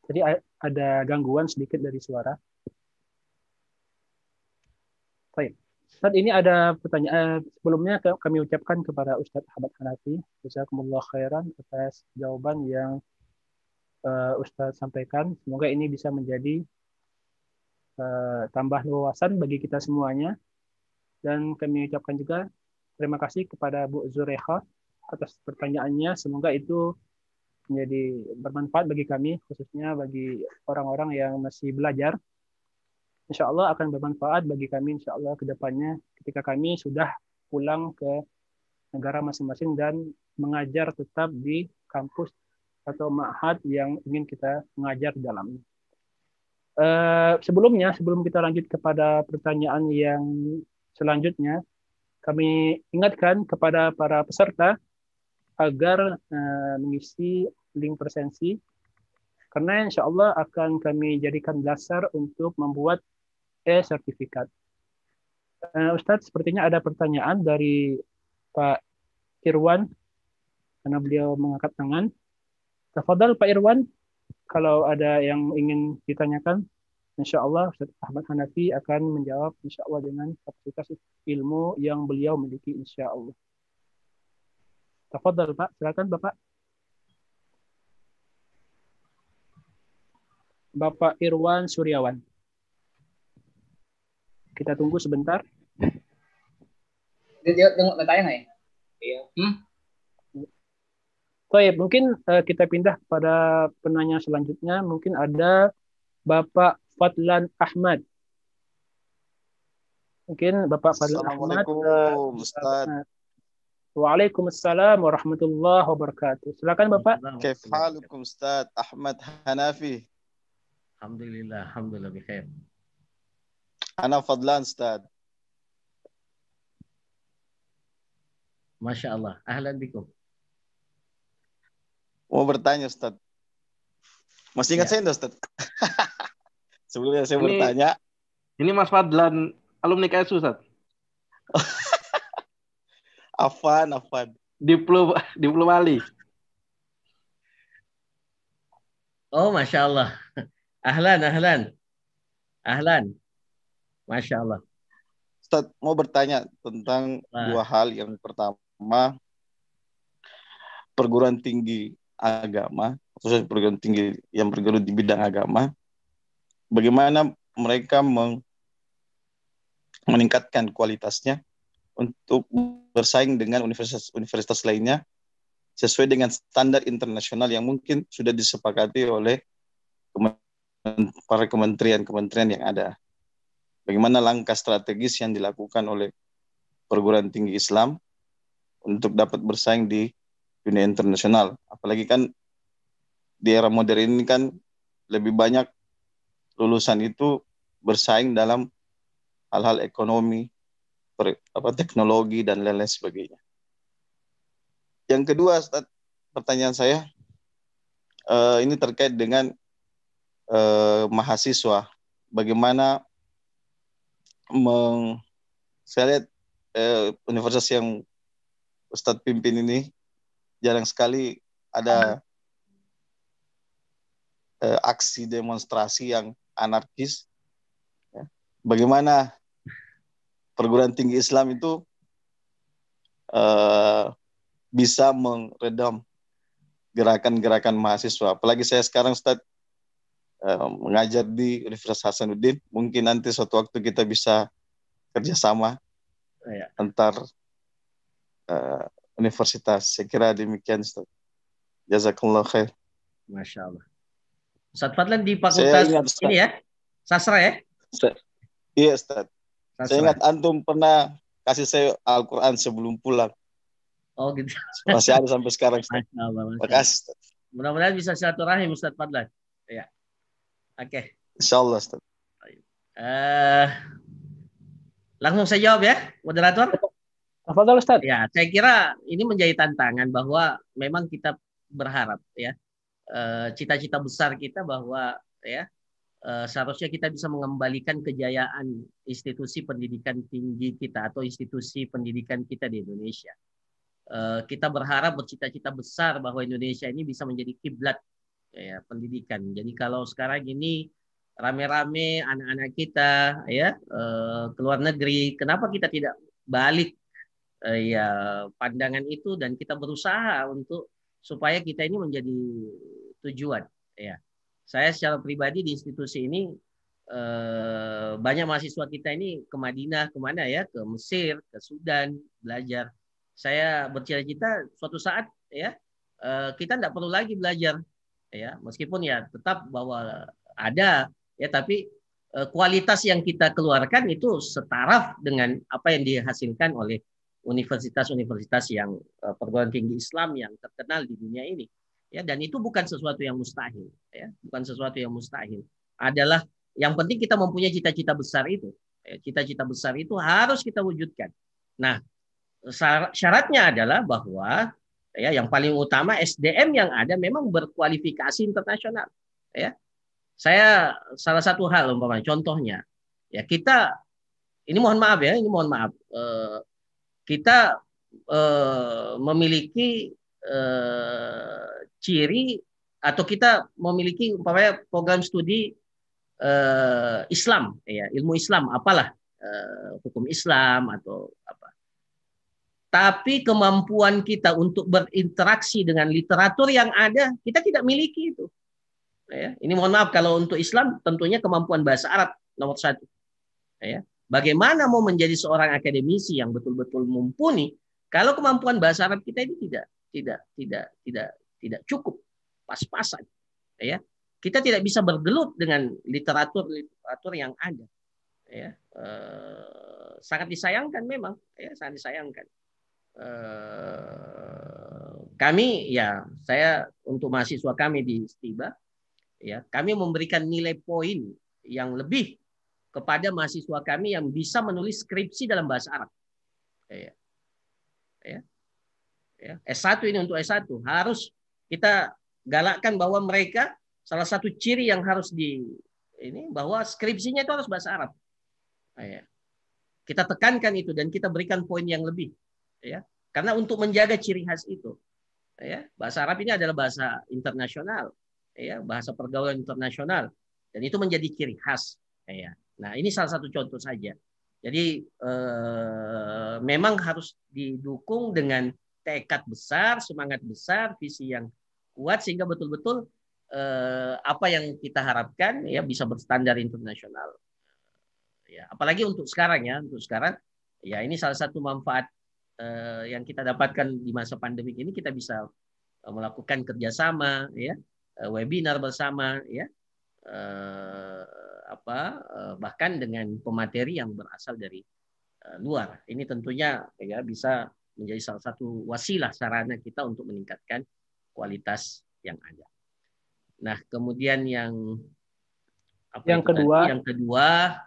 Jadi ada gangguan sedikit dari suara. Baik. Ustaz, ini ada pertanyaan. Sebelumnya kami ucapkan kepada Ustaz Ahmad Hanafi, jazakumullah khairan atas jawaban yang Ustaz sampaikan. Semoga ini bisa menjadi tambah wawasan bagi kita semuanya. Dan kami ucapkan juga terima kasih kepada Bu Zureha atas pertanyaannya. Semoga itu menjadi bermanfaat bagi kami, khususnya bagi orang-orang yang masih belajar. Insya Allah akan bermanfaat bagi kami, insya Allah ke depannya ketika kami sudah pulang ke negara masing-masing dan mengajar tetap di kampus atau ma'had yang ingin kita mengajar di dalamnya. Sebelum kita lanjut kepada pertanyaan yang selanjutnya, kami ingatkan kepada para peserta agar mengisi link presensi, karena insya Allah akan kami jadikan dasar untuk membuat e-sertifikat. Ustadz, sepertinya ada pertanyaan dari Pak Irwan karena beliau mengangkat tangan. Tafadhal Pak Irwan, kalau ada yang ingin ditanyakan, insya Allah Ustadz Ahmad Hanafi akan menjawab insya Allah dengan kapasitas ilmu yang beliau miliki insya Allah. Tafadhal Pak, silakan Bapak. Bapak Irwan Suryawan. Kita tunggu sebentar. Dia tengok tanya nggak ya? Iya. Baik, mungkin kita pindah pada penanya selanjutnya. Mungkin ada Bapak Fadlan Ahmad. Mungkin Bapak Fadlan Ahmad. Assalamualaikum Ustaz. Waalaikumsalam warahmatullahi wabarakatuh. Silakan Bapak. Kaif halukum Ustaz Ahmad Hanafi? Alhamdulillah, alhamdulillah bikhair. Ana Fadlan Ustaz. Masya Allah, ahlan bikum. Mau bertanya Ustaz. Masih ingat saya enggak Ustaz? Sebelumnya saya bertanya. Ini Mas Fadlan alumni KSU Ustaz. Afan. Diploma Ali. Oh, Masya Allah. Ahlan. Masya Allah. Ustaz, mau bertanya tentang dua hal. Yang pertama, perguruan tinggi agama, khususnya perguruan tinggi yang bergelut di bidang agama, bagaimana mereka meningkatkan kualitasnya untuk bersaing dengan universitas lainnya sesuai dengan standar internasional yang mungkin sudah disepakati oleh para kementerian yang ada. Bagaimana langkah strategis yang dilakukan oleh perguruan tinggi Islam untuk dapat bersaing di dunia internasional. Apalagi kan di era modern ini kan lebih banyak lulusan itu bersaing dalam hal-hal ekonomi, teknologi, dan lain-lain sebagainya. Yang kedua, Ustaz, pertanyaan saya, ini terkait dengan mahasiswa. Bagaimana saya lihat universitas yang Ustadz pimpin ini jarang sekali ada aksi demonstrasi yang anarkis. Bagaimana perguruan tinggi Islam itu bisa meredam gerakan-gerakan mahasiswa. Apalagi saya sekarang Ustadz mengajar di Universitas Hasanuddin. Mungkin nanti suatu waktu kita bisa kerjasama antar universitas. Saya kira demikian Ustaz. Jazakallah khair. Masya Allah. Ustaz Fadlan di fakultas ini ya? Sastra ya? Iya Ustaz. Saya ingat antum pernah kasih saya Al-Quran sebelum pulang. Oh gitu. Masih ada sampai sekarang Ustaz. Masya Allah. Terima kasih Ustaz. Mudah-mudahan bisa silaturahim Ustaz Fadlan. Ya. Oke. Insyaallah Ustaz. Langsung saya jawab ya, moderator. Tafadhal Ustaz. Ya, saya kira ini menjadi tantangan bahwa memang kita berharap ya, cita-cita besar kita bahwa ya seharusnya kita bisa mengembalikan kejayaan institusi pendidikan tinggi kita atau institusi pendidikan kita di Indonesia. Kita berharap bercita-cita besar bahwa Indonesia ini bisa menjadi kiblat ya, pendidikan. Jadi kalau sekarang ini rame-rame anak-anak kita ya ke luar negeri, kenapa kita tidak balik ya pandangan itu dan kita berusaha untuk supaya kita ini menjadi tujuan ya. Saya secara pribadi di institusi ini banyak mahasiswa kita ini ke Madinah, kemana ya, ke Mesir, ke Sudan belajar. Saya bercita-cita suatu saat ya kita tidak perlu lagi belajar ya, meskipun ya tetap bahwa ada ya, tapi kualitas yang kita keluarkan itu setaraf dengan apa yang dihasilkan oleh universitas-universitas yang perguruan tinggi Islam yang terkenal di dunia ini ya, dan itu bukan sesuatu yang mustahil ya, bukan sesuatu yang mustahil. Adalah yang penting kita mempunyai cita-cita besar itu ya, cita-cita besar itu harus kita wujudkan. Nah, syaratnya adalah bahwa ya yang paling utama SDM yang ada memang berkualifikasi internasional ya. Saya salah satu hal umpamanya contohnya ya, kita ini mohon maaf ya, ini mohon maaf. Kita memiliki ciri atau kita memiliki umpamanya program studi Islam, ya, ilmu Islam, apalah hukum Islam atau apa. Tapi kemampuan kita untuk berinteraksi dengan literatur yang ada, kita tidak miliki itu. Ya, ini mohon maaf, kalau untuk Islam tentunya kemampuan bahasa Arab nomor satu. Ya, bagaimana mau menjadi seorang akademisi yang betul-betul mumpuni kalau kemampuan bahasa Arab kita ini tidak cukup, pas-pasan. Ya, kita tidak bisa bergelut dengan literatur yang ada. Ya, sangat disayangkan memang, ya, sangat disayangkan. Kami, ya, saya untuk mahasiswa kami di Stiba, ya, kami memberikan nilai poin yang lebih kepada mahasiswa kami yang bisa menulis skripsi dalam bahasa Arab. Ya. Ya. Ya. S1 ini untuk S1 harus kita galakkan bahwa mereka salah satu ciri yang harus ini bahwa skripsinya itu harus bahasa Arab. Ya. Kita tekankan itu dan kita berikan poin yang lebih. Ya. Karena untuk menjaga ciri khas itu, ya, bahasa Arab ini adalah bahasa internasional, ya, bahasa pergaulan internasional, dan itu menjadi ciri khas. Ya. Nah, ini salah satu contoh saja. Jadi memang harus didukung dengan tekad besar, semangat besar, visi yang kuat sehingga betul-betul apa yang kita harapkan, ya, bisa berstandar internasional. Ya, apalagi untuk sekarang, ya, ya, ini salah satu manfaat yang kita dapatkan di masa pandemi ini, kita bisa melakukan kerjasama, ya, webinar bersama, ya, bahkan dengan pemateri yang berasal dari luar. Ini tentunya, ya, bisa menjadi salah satu wasilah sarana kita untuk meningkatkan kualitas yang ada. Nah, kemudian yang kedua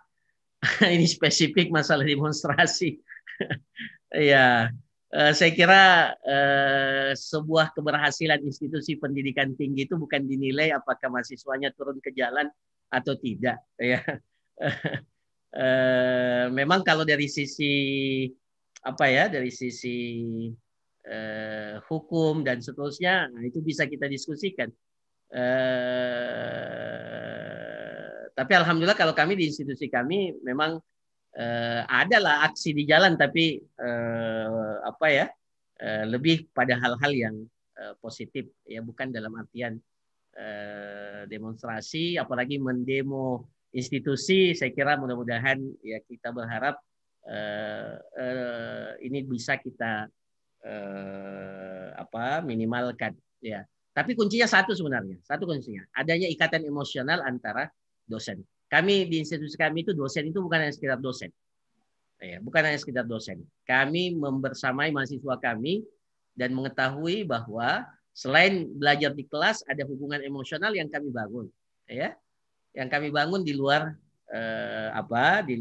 ini spesifik masalah demonstrasi. Ya, saya kira sebuah keberhasilan institusi pendidikan tinggi itu bukan dinilai apakah mahasiswanya turun ke jalan atau tidak. Ya, memang kalau dari sisi dari sisi hukum dan seterusnya, nah, itu bisa kita diskusikan. Tapi alhamdulillah kalau kami di institusi kami memang adalah aksi di jalan, tapi lebih pada hal-hal yang positif, ya, bukan dalam artian demonstrasi, apalagi mendemo institusi. Saya kira mudah-mudahan, ya, kita berharap ini bisa kita minimalkan, ya. Tapi kuncinya sebenarnya satu kuncinya adanya ikatan emosional antara dosen. Kami di institusi kami itu dosen itu bukan hanya sekedar dosen. Ya, bukan hanya sekedar dosen. Kami membersamai mahasiswa kami dan mengetahui bahwa selain belajar di kelas ada hubungan emosional yang kami bangun, ya. Yang kami bangun di luar di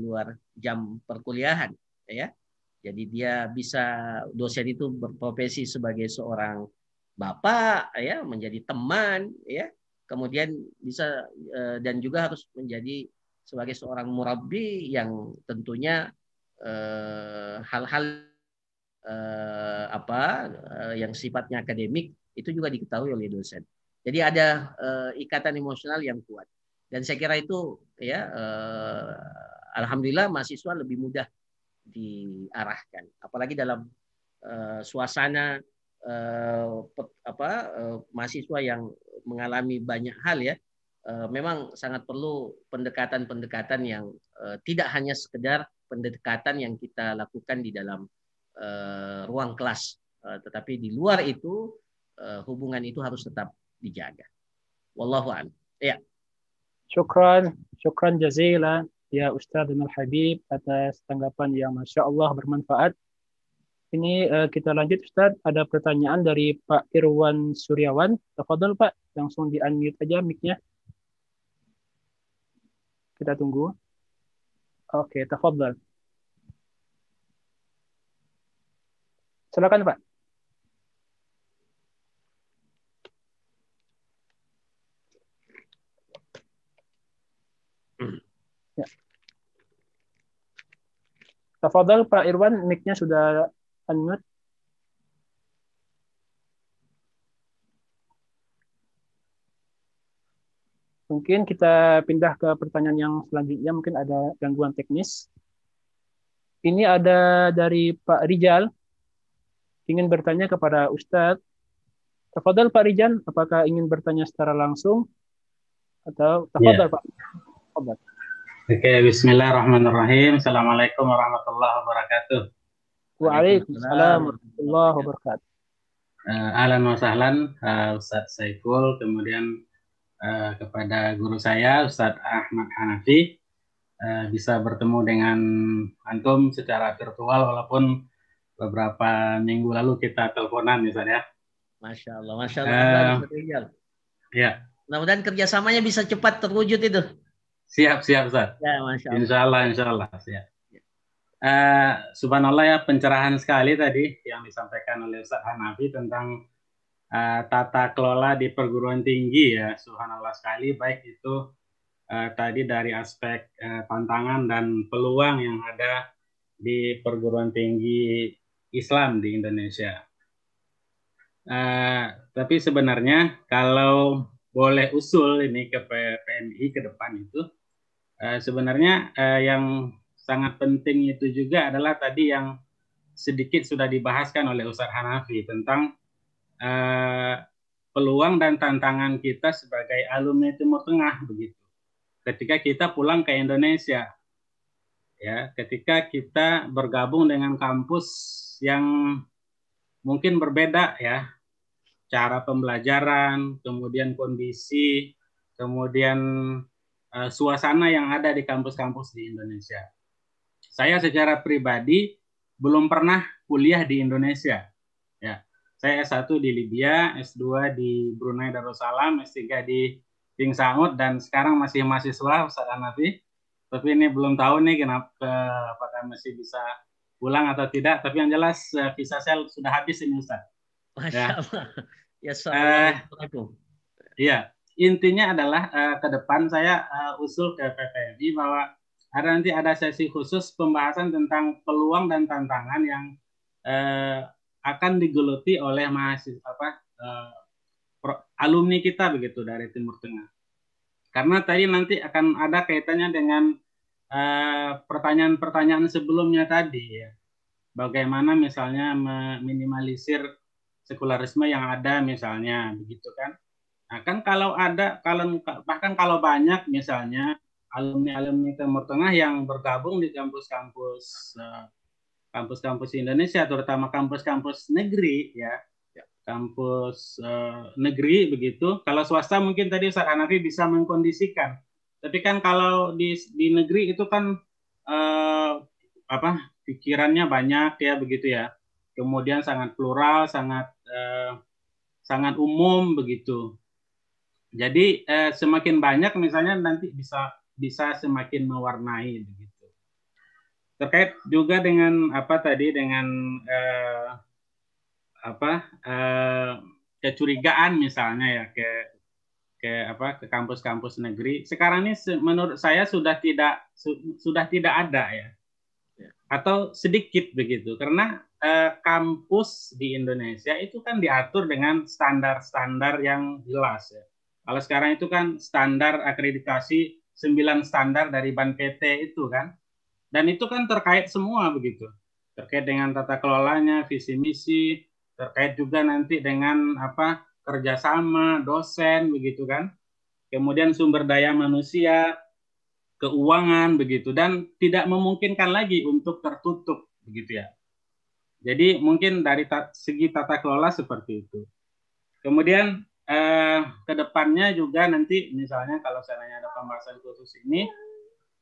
luar jam perkuliahan, ya. Jadi dia bisa, dosen itu berprofesi sebagai seorang bapak, ya, menjadi teman, ya. Kemudian bisa dan juga harus menjadi sebagai seorang murabbi yang tentunya hal-hal yang sifatnya akademik itu juga diketahui oleh dosen. Jadi ada ikatan emosional yang kuat. Dan saya kira itu, ya, alhamdulillah mahasiswa lebih mudah diarahkan, apalagi dalam suasana mahasiswa yang mengalami banyak hal, ya. Memang sangat perlu pendekatan-pendekatan yang tidak hanya sekedar pendekatan yang kita lakukan di dalam ruang kelas, tetapi di luar itu hubungan itu harus tetap dijaga. Wallahu a'lam. Ya. Syukran jazilan ya Ustadzuna Al-Habib atas tanggapan yang Masya Allah bermanfaat. Ini kita lanjut, Ustadz. Ada pertanyaan dari Pak Irwan Suryawan. Tafadhol, Pak. Langsung di-unmute aja mic-nya. Kita tunggu. Oke, tafadhol. Silakan, Pak. Ya. Tafadhal Pak Irwan, mic-nya sudah unmute. Mungkin kita pindah ke pertanyaan yang selanjutnya, mungkin ada gangguan teknis. Ini ada dari Pak Rijal, ingin bertanya kepada Ustadz. Tafadhal Pak Rijal, apakah ingin bertanya secara langsung? Atau tafadhal Pak. Tafadhal. Oke, bismillahirrahmanirrahim. Assalamualaikum warahmatullahi wabarakatuh. Waalaikumsalam warahmatullahi wabarakatuh. Ahlan wa sahlan, Ustadz Saiful, kemudian kepada guru saya, Ustadz Ahmad Hanafi, bisa bertemu dengan antum secara virtual walaupun beberapa minggu lalu kita teleponan ya Ustadz ya. Masya Allah, Masya Allah. Ya. Mudah-mudahan kerjasamanya bisa cepat terwujud itu. Siap, Ustadz. Ya, Masya Allah. Insya Allah. Siap. Subhanallah ya, pencerahan sekali tadi yang disampaikan oleh Ustadz Hanafi tentang tata kelola di perguruan tinggi ya. Subhanallah sekali, baik itu tadi dari aspek tantangan dan peluang yang ada di perguruan tinggi Islam di Indonesia. Tapi sebenarnya kalau boleh usul ini ke PMI ke depan itu, sebenarnya yang sangat penting itu juga adalah tadi yang sedikit sudah dibahaskan oleh Ustadz Hanafi tentang peluang dan tantangan kita sebagai alumni Timur Tengah begitu. Ketika kita pulang ke Indonesia, ya, ketika kita bergabung dengan kampus yang mungkin berbeda ya, cara pembelajaran, kemudian kondisi, kemudian suasana yang ada di kampus-kampus di Indonesia. Saya secara pribadi belum pernah kuliah di Indonesia. Ya, saya S1 di Libya, S2 di Brunei Darussalam, S3 di King Saud, dan sekarang masih mahasiswa Ustadz Hanafi. Tapi ini belum tahu nih kenapa, apakah masih bisa pulang atau tidak. Tapi yang jelas visa saya sudah habis ini Ustadz. Masya Allah. Ya, assalamualaikum. Iya, intinya adalah ke depan saya usul ke PPMI bahwa nanti ada sesi khusus pembahasan tentang peluang dan tantangan yang akan digeluti oleh mahasiswa alumni kita begitu dari Timur Tengah. Karena tadi nanti akan ada kaitannya dengan pertanyaan-pertanyaan sebelumnya tadi ya. Bagaimana misalnya meminimalisir sekularisme yang ada misalnya begitu kan. Nah, kan bahkan kalau banyak misalnya alumni Timur Tengah yang bergabung di kampus-kampus Indonesia, terutama kampus-kampus negeri ya, kampus negeri begitu. Kalau swasta mungkin tadi Ustadz Hanafi bisa mengkondisikan, tapi kan kalau di negeri itu kan pikirannya banyak ya begitu ya, kemudian sangat plural, sangat umum begitu. Jadi semakin banyak misalnya nanti bisa semakin mewarnai begitu. Terkait juga dengan kecurigaan misalnya ya ke kampus-kampus negeri. Sekarang ini menurut saya sudah tidak ada ya. Atau sedikit begitu. Karena kampus di Indonesia itu kan diatur dengan standar-standar yang jelas ya. Kalau sekarang itu kan standar akreditasi 9 standar dari Ban PT itu kan. Dan itu kan terkait semua begitu. Terkait dengan tata kelolanya, visi misi, terkait juga nanti dengan kerjasama dosen begitu kan. Kemudian sumber daya manusia, keuangan begitu, dan tidak memungkinkan lagi untuk tertutup begitu ya. Jadi mungkin dari segi tata kelola seperti itu. Kemudian ke depannya juga nanti misalnya kalau seandainya ada pembahasan khusus ini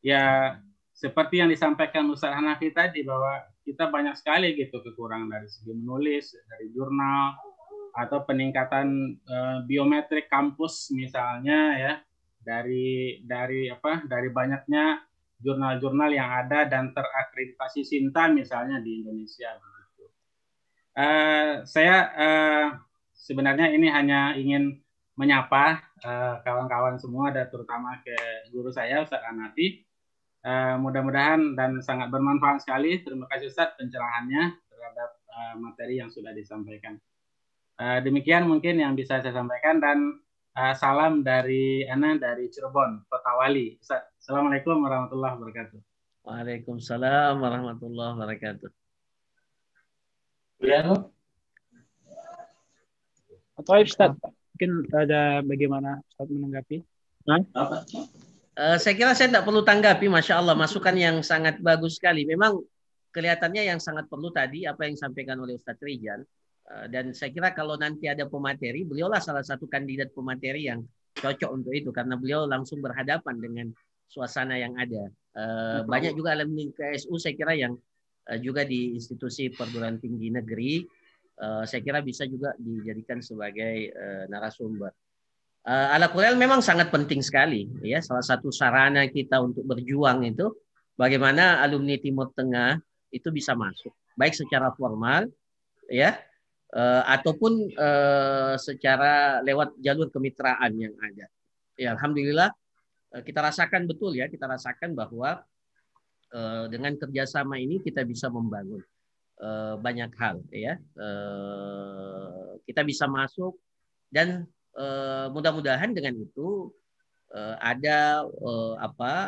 ya seperti yang disampaikan Ustadz Hanafi tadi bahwa kita banyak sekali gitu kekurangan dari segi menulis, dari jurnal atau peningkatan biometrik kampus misalnya ya, dari banyaknya jurnal-jurnal yang ada dan terakreditasi Sinta misalnya di Indonesia begitu. Saya sebenarnya ini hanya ingin menyapa kawan-kawan semua dan terutama ke guru saya Ustadz Hanafi. Mudah-mudahan dan sangat bermanfaat sekali. Terima kasih Ustadz pencerahannya terhadap materi yang sudah disampaikan. Demikian mungkin yang bisa saya sampaikan, dan salam dari Cirebon, Kota Wali. Ustadz, Assalamualaikum warahmatullahi wabarakatuh. Waalaikumsalam warahmatullahi wabarakatuh. Atau Ustaz, mungkin ada bagaimana Ustaz menanggapi? Saya kira saya tidak perlu tanggapi, Masya Allah, masukan yang sangat bagus sekali. Memang kelihatannya yang sangat perlu tadi apa yang disampaikan oleh Ustadz Rijal. Dan saya kira kalau nanti ada pemateri, beliaulah salah satu kandidat pemateri yang cocok untuk itu, karena beliau langsung berhadapan dengan suasana yang ada. Banyak juga alumni KSU saya kira yang juga di institusi perguruan tinggi negeri, saya kira bisa juga dijadikan sebagai narasumber. Ala Qur'an memang sangat penting sekali, ya. Salah satu sarana kita untuk berjuang itu bagaimana alumni Timur Tengah itu bisa masuk, baik secara formal, ya, ataupun secara lewat jalur kemitraan yang ada. Ya, alhamdulillah kita rasakan betul, ya, kita rasakan bahwa dengan kerjasama ini kita bisa membangun banyak hal, ya. Kita bisa masuk, dan mudah-mudahan dengan itu ada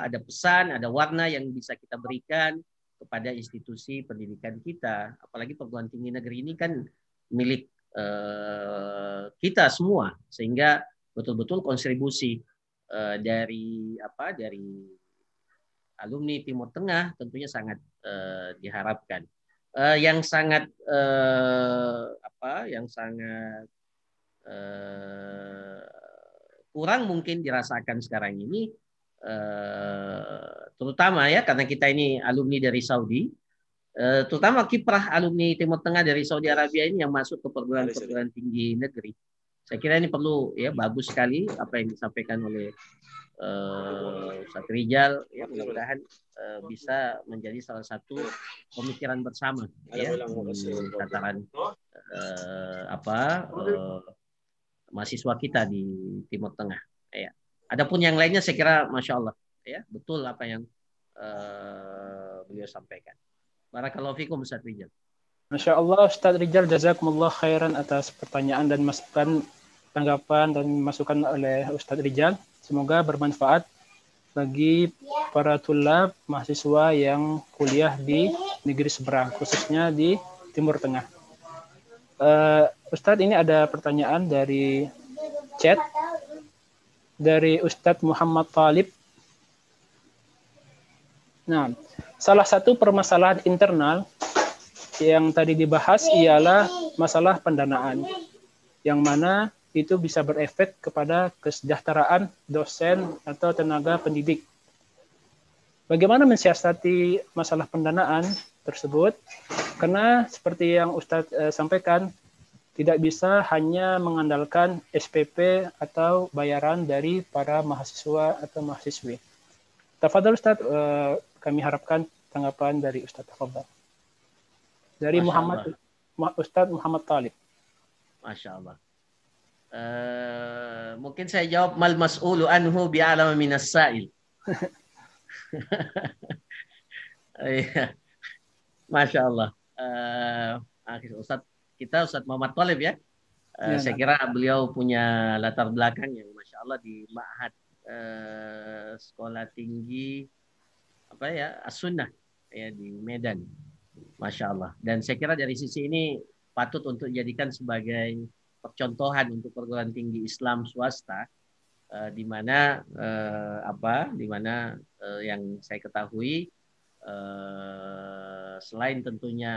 ada pesan, ada warna yang bisa kita berikan kepada institusi pendidikan kita. Apalagi perguruan tinggi negeri ini kan milik kita semua, sehingga betul-betul kontribusi dari alumni Timur Tengah tentunya sangat diharapkan. Yang sangat kurang mungkin dirasakan sekarang ini, terutama ya karena kita ini alumni dari Saudi, terutama kiprah alumni Timur Tengah dari Saudi Arabia ini yang masuk ke perguruan tinggi negeri. Saya kira ini perlu, ya, bagus sekali apa yang disampaikan oleh Ustadz Rijal, ya, mudah-mudahan bisa menjadi salah satu pemikiran bersama, ya, tataran mahasiswa kita di Timur Tengah, ya. Adapun yang lainnya saya kira Masya Allah, ya, betul apa yang beliau sampaikan. Barakallahu fikum Ustadz Rijal. Masya Allah Ustadz Rijal, jazakumullah khairan atas pertanyaan dan masukan, tanggapan dan masukan oleh Ustadz Rijal. Semoga bermanfaat bagi para tulab mahasiswa yang kuliah di negeri seberang, khususnya di Timur Tengah. Ustadz, ini ada pertanyaan dari chat dari Ustadz Muhammad Talib. Nah, salah satu permasalahan internal yang tadi dibahas ialah masalah pendanaan, yang mana itu bisa berefek kepada kesejahteraan dosen atau tenaga pendidik. Bagaimana mensiasati masalah pendanaan tersebut? Karena seperti yang Ustadz sampaikan, tidak bisa hanya mengandalkan SPP atau bayaran dari para mahasiswa atau mahasiswi. Tafadhol Ustadz, kami harapkan tanggapan dari Ustadz. Tafadhol. Dari Ustadz Muhammad Talib. Masya Allah. Mungkin saya jawab mal mas'ulu anhu bi'alama minas sa'il. Masya Allah. Ustadz Muhammad Talib, ya. Saya kira beliau punya latar belakang yang Masya Allah di Ma'had sekolah tinggi As-Sunnah, ya, di Medan. Masya Allah. Dan saya kira dari sisi ini patut untuk dijadikan sebagai percontohan untuk perguruan tinggi Islam swasta, di mana yang saya ketahui, selain tentunya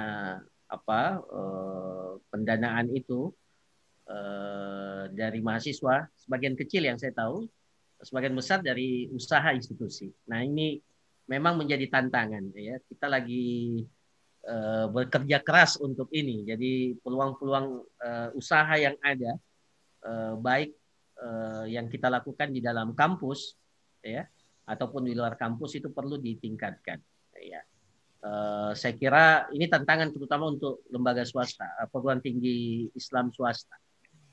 pendanaan itu dari mahasiswa, sebagian kecil yang saya tahu, sebagian besar dari usaha institusi. Nah, ini memang menjadi tantangan, ya. Kita lagi bekerja keras untuk ini. Jadi peluang-peluang usaha yang ada, baik yang kita lakukan di dalam kampus, ya, ataupun di luar kampus, itu perlu ditingkatkan, ya. Saya kira ini tantangan terutama untuk lembaga swasta, perguruan tinggi Islam swasta,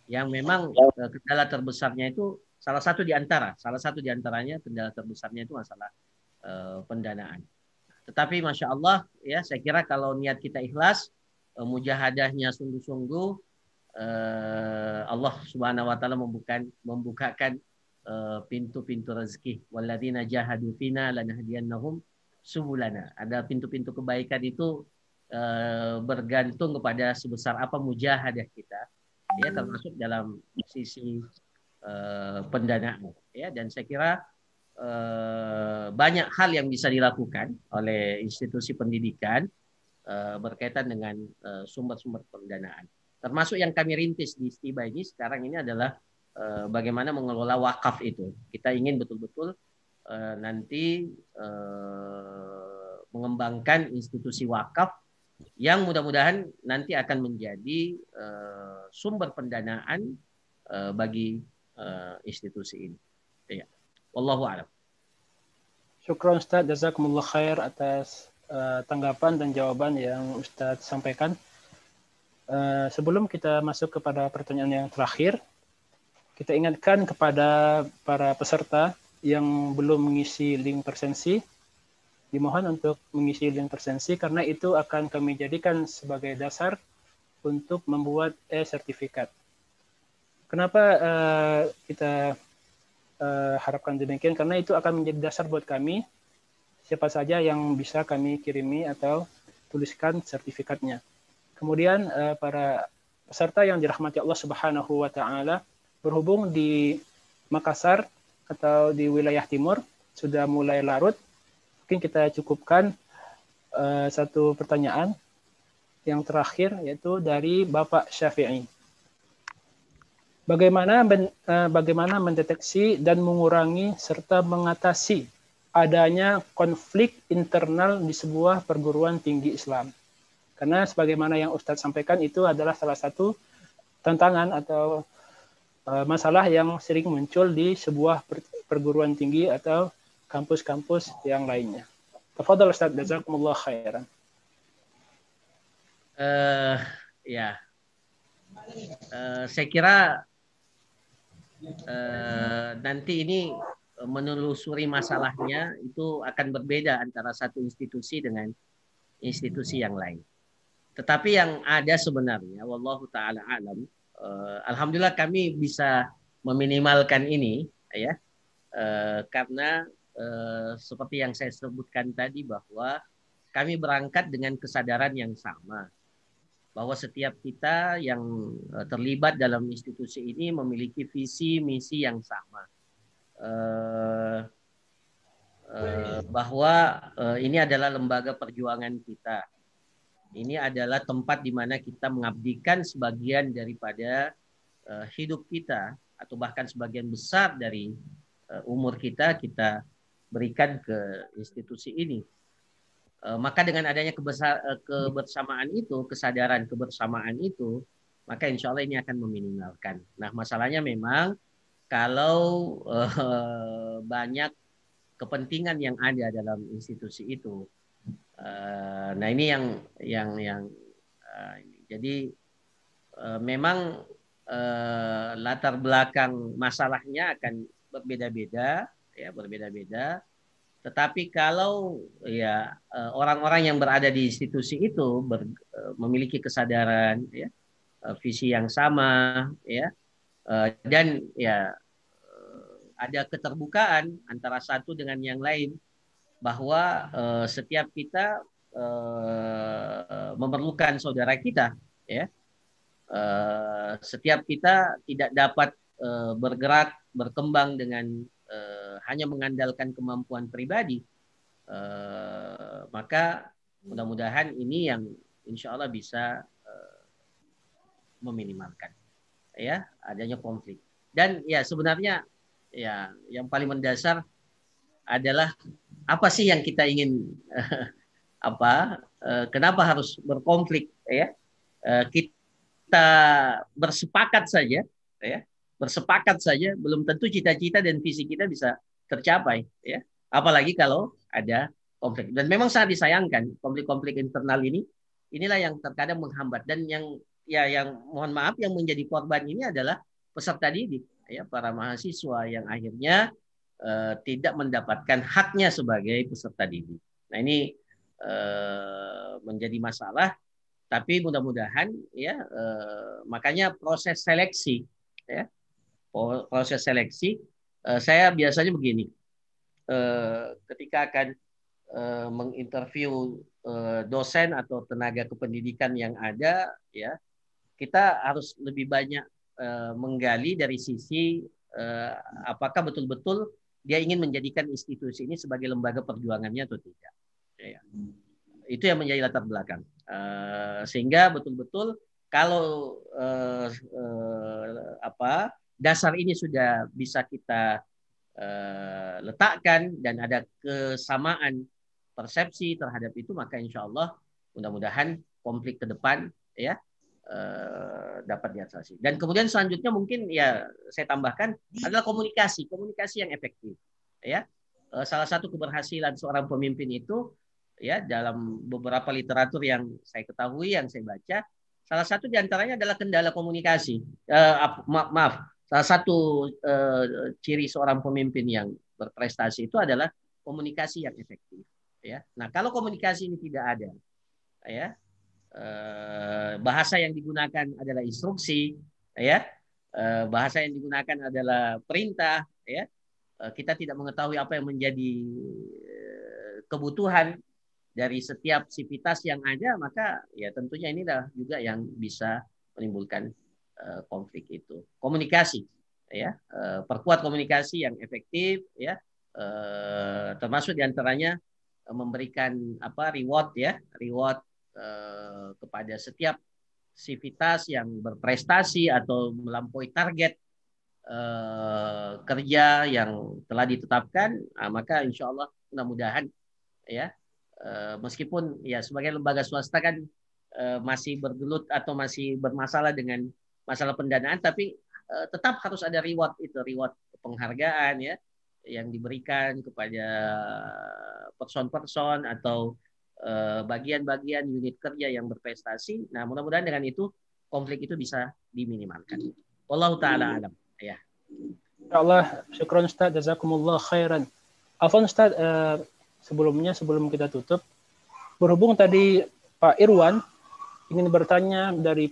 yang memang kendala terbesarnya itu salah satu di antaranya kendala terbesarnya itu masalah pendanaan. Tetapi Masya Allah, ya saya kira kalau niat kita ikhlas, mujahadahnya sungguh-sungguh, Allah Subhanahu Wa Taala membukakan pintu-pintu rezeki. Walladzina jahadu fina lanahdiyannahum subulana. Ada pintu-pintu kebaikan itu bergantung kepada sebesar apa mujahadah kita, ya, termasuk dalam sisi pendanaan, ya. Dan saya kira banyak hal yang bisa dilakukan oleh institusi pendidikan berkaitan dengan sumber-sumber pendanaan. Termasuk yang kami rintis di Istiba ini sekarang ini adalah bagaimana mengelola wakaf itu. Kita ingin betul-betul nanti mengembangkan institusi wakaf yang mudah-mudahan nanti akan menjadi sumber pendanaan bagi institusi ini. Ya. Wallahu a'lam. Syukran Ustaz, jazakumullah khair atas tanggapan dan jawaban yang Ustaz sampaikan. Sebelum kita masuk kepada pertanyaan yang terakhir, kita ingatkan kepada para peserta yang belum mengisi link presensi, dimohon untuk mengisi link presensi karena itu akan kami jadikan sebagai dasar untuk membuat e-sertifikat. Kenapa kita harapkan demikian? Karena itu akan menjadi dasar buat kami, siapa saja yang bisa kami kirimi atau tuliskan sertifikatnya. Kemudian para peserta yang dirahmati Allah Subhanahu wa Ta'ala, berhubung di Makassar atau di wilayah timur sudah mulai larut, mungkin kita cukupkan satu pertanyaan yang terakhir, yaitu dari Bapak Syafi'i. Bagaimana mendeteksi dan mengurangi serta mengatasi adanya konflik internal di sebuah perguruan tinggi Islam? Karena sebagaimana yang Ustadz sampaikan itu adalah salah satu tantangan atau masalah yang sering muncul di sebuah perguruan tinggi atau kampus-kampus yang lainnya. Tafadhal Ustadz, jazakumullah khairan. Saya kira nanti ini menelusuri masalahnya itu akan berbeda antara satu institusi dengan institusi yang lain. Tetapi yang ada sebenarnya, wallahu taala alam, alhamdulillah kami bisa meminimalkan ini, ya, karena seperti yang saya sebutkan tadi bahwa kami berangkat dengan kesadaran yang sama, bahwa setiap kita yang terlibat dalam institusi ini memiliki visi misi yang sama, bahwa ini adalah lembaga perjuangan kita. Ini adalah tempat di mana kita mengabdikan sebagian daripada hidup kita atau bahkan sebagian besar dari umur kita berikan ke institusi ini. Maka dengan adanya kebersamaan itu, kesadaran kebersamaan itu, maka insya Allah ini akan meminimalkan. Nah, masalahnya memang kalau banyak kepentingan yang ada dalam institusi itu. Nah ini yang jadi memang latar belakang masalahnya akan berbeda-beda, ya, berbeda-beda. Tetapi kalau ya orang-orang yang berada di institusi itu memiliki kesadaran, ya, visi yang sama, ya, dan ya ada keterbukaan antara satu dengan yang lain, bahwa setiap kita memerlukan saudara kita, ya. Setiap kita tidak dapat bergerak berkembang dengan hanya mengandalkan kemampuan pribadi, maka mudah-mudahan ini yang insya Allah bisa meminimalkan, ya, adanya konflik. Dan ya sebenarnya ya yang paling mendasar adalah apa sih yang kita ingin kenapa harus berkonflik, ya? Kita bersepakat saja, ya, bersepakat saja belum tentu cita-cita dan visi kita bisa tercapai, ya, apalagi kalau ada konflik. Dan memang sangat disayangkan konflik-konflik internal inilah yang terkadang menghambat, dan yang mohon maaf yang menjadi korban ini adalah peserta didik, ya, para mahasiswa yang akhirnya tidak mendapatkan haknya sebagai peserta didik. Nah ini menjadi masalah, tapi mudah-mudahan ya makanya proses seleksi ya, proses seleksi saya biasanya begini, ketika akan menginterview dosen atau tenaga kependidikan yang ada ya, kita harus lebih banyak menggali dari sisi apakah betul-betul dia ingin menjadikan institusi ini sebagai lembaga perjuangannya atau tidak. Ya. Itu yang menjadi latar belakang. Sehingga betul-betul kalau dasar ini sudah bisa kita letakkan dan ada kesamaan persepsi terhadap itu, maka insya Allah mudah-mudahan konflik ke depan ya dapat diatasi. Dan kemudian selanjutnya mungkin ya saya tambahkan adalah komunikasi yang efektif. Ya, salah satu keberhasilan seorang pemimpin itu ya dalam beberapa literatur yang saya ketahui, yang saya baca, salah satu diantaranya adalah kendala komunikasi. Salah satu ciri seorang pemimpin yang berprestasi itu adalah komunikasi yang efektif. Ya, nah kalau komunikasi ini tidak ada, ya bahasa yang digunakan adalah instruksi, ya bahasa yang digunakan adalah perintah, ya kita tidak mengetahui apa yang menjadi kebutuhan dari setiap sivitas yang ada, maka ya tentunya ini juga yang bisa menimbulkan konflik itu. Komunikasi, ya perkuat komunikasi yang efektif, ya termasuk diantaranya memberikan reward kepada setiap sivitas yang berprestasi atau melampaui target kerja yang telah ditetapkan, maka insya Allah mudah-mudahan ya meskipun ya sebagai lembaga swasta kan masih bergelut atau masih bermasalah dengan masalah pendanaan, tapi tetap harus ada reward penghargaan ya yang diberikan kepada person-person atau bagian-bagian unit kerja yang berprestasi. Nah, mudah-mudahan dengan itu konflik itu bisa diminimalkan. Wallahu taala alam. Ya. Allah, syukron Ustaz, jazakumullah khairan. Afwan Ustaz, sebelum kita tutup, berhubung tadi Pak Irwan ingin bertanya dari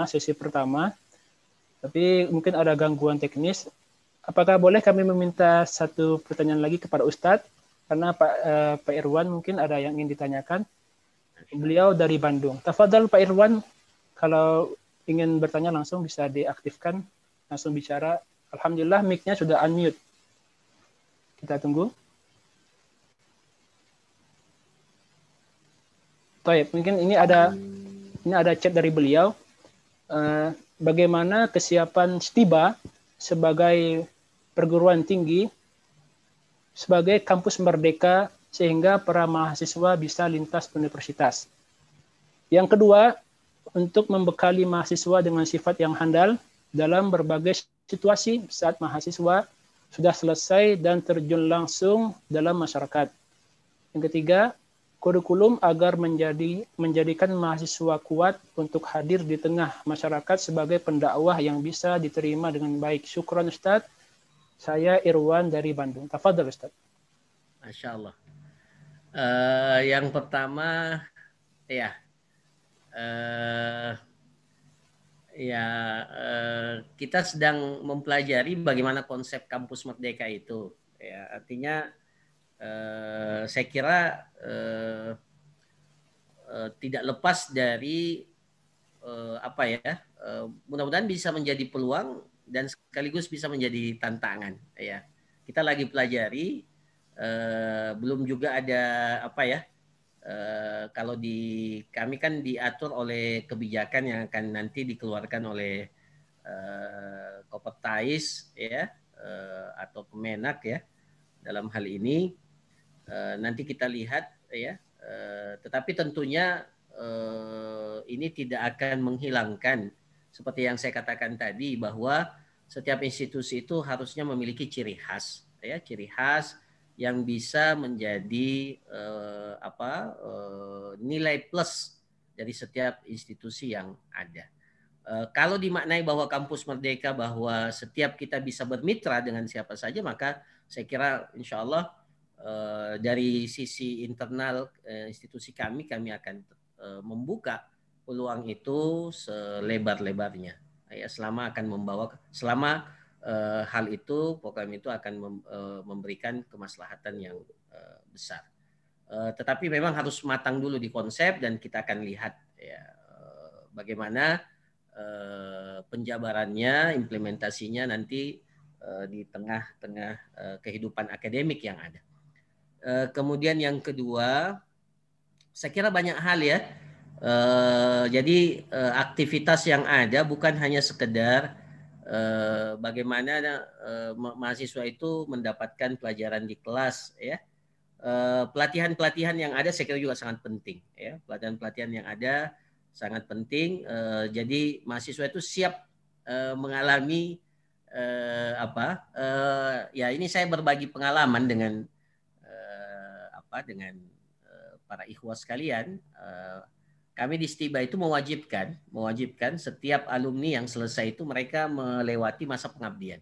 sesi pertama, tapi mungkin ada gangguan teknis. Apakah boleh kami meminta satu pertanyaan lagi kepada Ustadz? Karena Pak Irwan mungkin ada yang ingin ditanyakan. Beliau dari Bandung. Tafadhal Pak Irwan, kalau ingin bertanya langsung bisa diaktifkan, langsung bicara. Alhamdulillah mic-nya sudah unmute. Kita tunggu. Baik, mungkin ini ada chat dari beliau. Bagaimana kesiapan STIBA sebagai perguruan tinggi, sebagai kampus merdeka, sehingga para mahasiswa bisa lintas universitas. Yang kedua, untuk membekali mahasiswa dengan sifat yang handal dalam berbagai situasi saat mahasiswa sudah selesai dan terjun langsung dalam masyarakat. Yang ketiga, kurikulum agar menjadikan mahasiswa kuat untuk hadir di tengah masyarakat sebagai pendakwah yang bisa diterima dengan baik. Syukran Ustaz. Saya Irwan dari Bandung. Tafadhal Ustaz. Masya Allah. Yang pertama, ya, kita sedang mempelajari bagaimana konsep kampus merdeka itu. Ya, artinya saya kira tidak lepas dari mudah-mudahan bisa menjadi peluang dan sekaligus bisa menjadi tantangan. Ya, kita lagi pelajari. Belum juga ada kalau di kami kan diatur oleh kebijakan yang akan nanti dikeluarkan oleh Kopertais ya atau Kemenak ya dalam hal ini nanti kita lihat ya tetapi tentunya ini tidak akan menghilangkan seperti yang saya katakan tadi bahwa setiap institusi itu harusnya memiliki ciri khas yang bisa menjadi nilai plus dari setiap institusi yang ada. Kalau dimaknai bahwa kampus merdeka, bahwa setiap kita bisa bermitra dengan siapa saja, maka saya kira insya Allah dari sisi internal institusi kami akan membuka peluang itu selebar-lebarnya. Ya, selama hal itu, program itu akan memberikan kemaslahatan yang besar. Tetapi memang harus matang dulu di konsep, dan kita akan lihat ya bagaimana penjabarannya, implementasinya nanti di tengah-tengah kehidupan akademik yang ada. Kemudian yang kedua, saya kira banyak hal ya. Jadi aktivitas yang ada bukan hanya sekedar bagaimana mahasiswa itu mendapatkan pelajaran di kelas ya. Pelatihan-pelatihan yang ada saya kira juga sangat penting ya. Pelatihan-pelatihan yang ada sangat penting. Jadi mahasiswa itu siap mengalami ya ini saya berbagi pengalaman dengan para ikhwah sekalian. Kami di STIBA itu mewajibkan setiap alumni yang selesai itu mereka melewati masa pengabdian.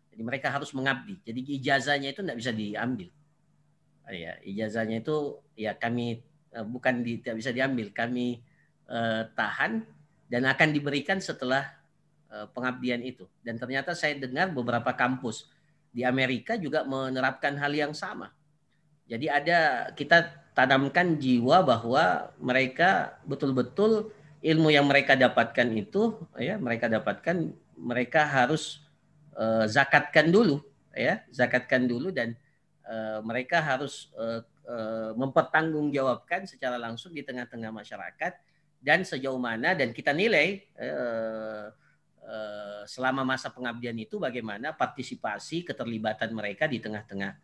Jadi mereka harus mengabdi. Jadi ijazahnya itu tidak bisa diambil. Ya, ijazahnya itu ya kami tidak bisa diambil. Kami tahan dan akan diberikan setelah pengabdian itu. Dan ternyata saya dengar beberapa kampus di Amerika juga menerapkan hal yang sama. Jadi kita tanamkan jiwa bahwa mereka betul-betul ilmu yang mereka dapatkan itu ya mereka harus zakatkan dulu dan mereka harus mempertanggungjawabkan secara langsung di tengah-tengah masyarakat, dan sejauh mana dan kita nilai selama masa pengabdian itu bagaimana partisipasi keterlibatan mereka di tengah-tengah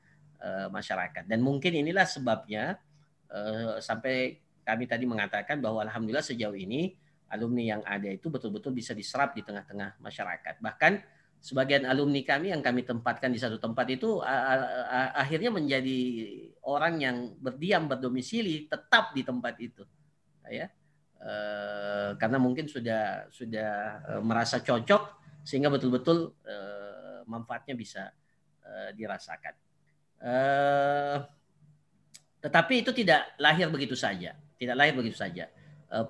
masyarakat. Dan mungkin inilah sebabnya sampai kami tadi mengatakan bahwa alhamdulillah sejauh ini alumni yang ada itu betul-betul bisa diserap di tengah-tengah masyarakat. Bahkan sebagian alumni kami yang kami tempatkan di satu tempat itu akhirnya menjadi orang yang berdomisili tetap di tempat itu, ya, karena mungkin sudah merasa cocok sehingga betul-betul manfaatnya bisa dirasakan. Tetapi itu tidak lahir begitu saja.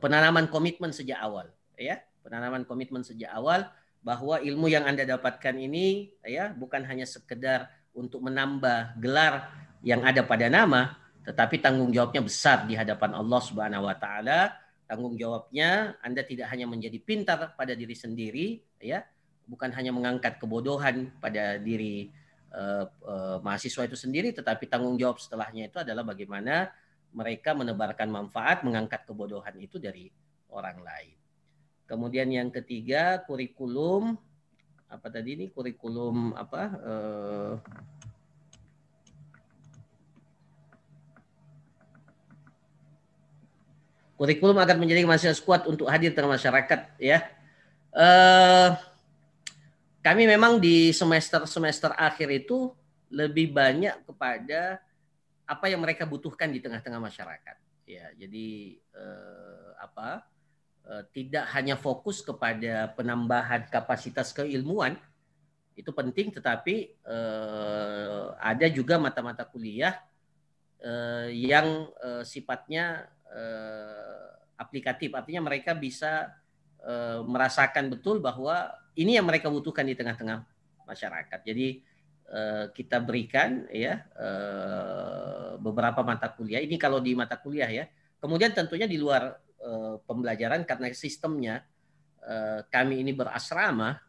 Penanaman komitmen sejak awal, ya, bahwa ilmu yang Anda dapatkan ini, ya, bukan hanya sekedar untuk menambah gelar yang ada pada nama, tetapi tanggung jawabnya besar di hadapan Allah Subhanahu Wa Taala. Tanggung jawabnya Anda tidak hanya menjadi pintar pada diri sendiri, ya, bukan hanya mengangkat kebodohan pada diri mahasiswa itu sendiri, tetapi tanggung jawab setelahnya itu adalah bagaimana mereka menebarkan manfaat, mengangkat kebodohan itu dari orang lain. Kemudian yang ketiga, kurikulum kurikulum agar menjadi mahasiswa kuat untuk hadir tengah masyarakat, ya. Kami memang di semester akhir itu lebih banyak kepada apa yang mereka butuhkan di tengah-tengah masyarakat. Ya, jadi tidak hanya fokus kepada penambahan kapasitas keilmuan, itu penting, tetapi ada juga mata-mata kuliah yang sifatnya aplikatif, artinya mereka bisa merasakan betul bahwa ini yang mereka butuhkan di tengah-tengah masyarakat. Jadi kita berikan ya beberapa mata kuliah. Ini kalau di mata kuliah ya. Kemudian tentunya di luar pembelajaran karena sistemnya kami ini berasrama.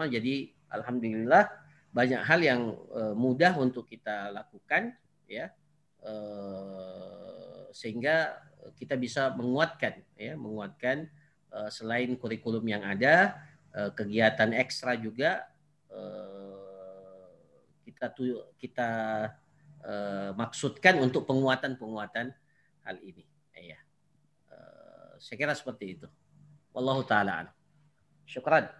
Jadi alhamdulillah banyak hal yang mudah untuk kita lakukan ya. Sehingga kita bisa menguatkan selain kurikulum yang ada, kegiatan ekstra juga kita maksudkan untuk penguatan hal ini. Ya. Saya kira seperti itu. Wallahu ta'ala. Syukran.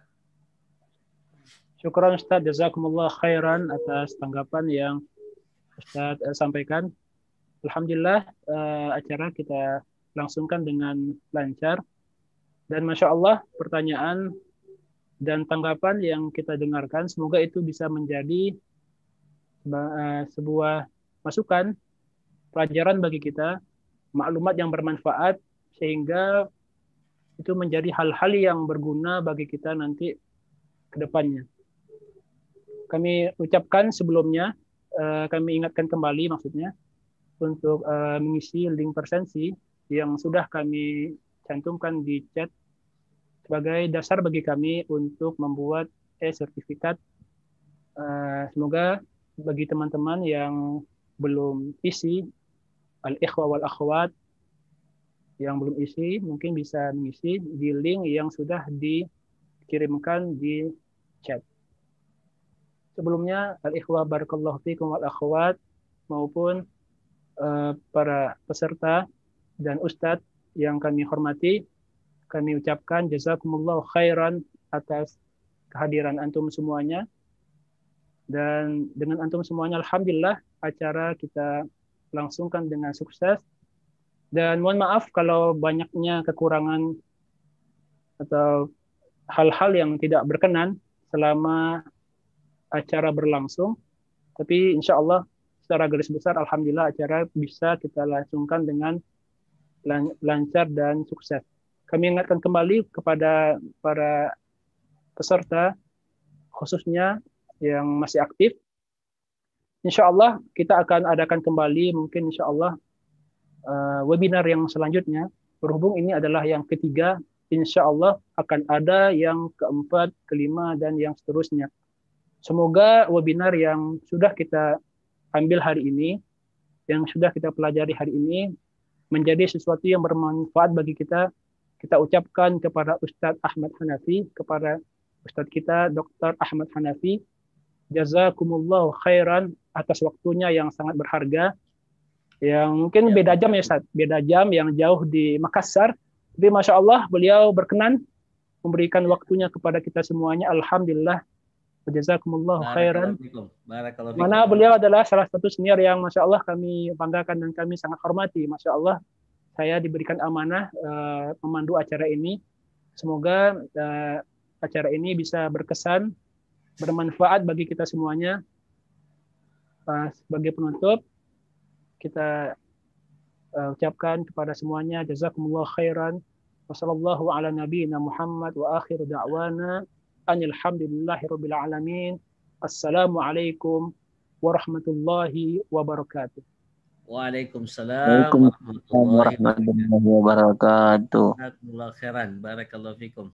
Syukran Ustaz, jazakumullah khairan atas tanggapan yang Ustaz sampaikan. Alhamdulillah acara kita langsungkan dengan lancar. Dan Masya Allah, pertanyaan dan tanggapan yang kita dengarkan, semoga itu bisa menjadi sebuah masukan, pelajaran bagi kita, maklumat yang bermanfaat, sehingga itu menjadi hal-hal yang berguna bagi kita nanti ke depannya. Kami ucapkan sebelumnya, kami ingatkan kembali maksudnya, untuk mengisi link presensi yang sudah kami cantumkan di chat sebagai dasar bagi kami untuk membuat sertifikat. Semoga bagi teman-teman yang belum isi, al-ikhwa wal akhwat, yang belum isi, mungkin bisa mengisi di link yang sudah dikirimkan di chat. Sebelumnya, al-ikhwa barakallahu fikum wal akhwat, maupun para peserta dan ustadz yang kami hormati, kami ucapkan jazakumullahu khairan atas kehadiran antum semuanya. Dan dengan antum semuanya, alhamdulillah, acara kita langsungkan dengan sukses. Dan mohon maaf kalau banyaknya kekurangan atau hal-hal yang tidak berkenan selama acara berlangsung. Tapi insya Allah secara garis besar, alhamdulillah, acara bisa kita langsungkan dengan lancar dan sukses. Kami ingatkan kembali kepada para peserta, khususnya yang masih aktif. Insya Allah kita akan adakan kembali mungkin insya Allah webinar yang selanjutnya. Berhubung ini adalah yang ketiga, insya Allah akan ada yang keempat, kelima, dan yang seterusnya. Semoga webinar yang sudah kita ambil hari ini, yang sudah kita pelajari hari ini, menjadi sesuatu yang bermanfaat bagi kita. Kita ucapkan kepada Ustadz Ahmad Hanafi, kepada Ustadz kita Dr. Ahmad Hanafi, jazakumullahu khairan atas waktunya yang sangat berharga. Yang mungkin beda jam ya Ustadz, beda jam yang jauh di Makassar. Tapi Masya Allah beliau berkenan memberikan waktunya kepada kita semuanya. Alhamdulillah. Jazakumullahu khairan. Mana beliau adalah salah satu senior yang Masya Allah kami banggakan dan kami sangat hormati. Masya Allah saya diberikan amanah memandu acara ini. Semoga acara ini bisa berkesan, bermanfaat bagi kita semuanya. Sebagai penutup, kita ucapkan kepada semuanya jazakumullahu khairan. Wassallallahu ala nabiyyina Muhammad wa akhiru da'wana alhamdulillahirabbil alamin. Assalamualaikum warahmatullahi wabarakatuh. Waalaikumsalam warahmatullahi wabarakatuh. Jazakumullahu khairan. Barakallahu fikum.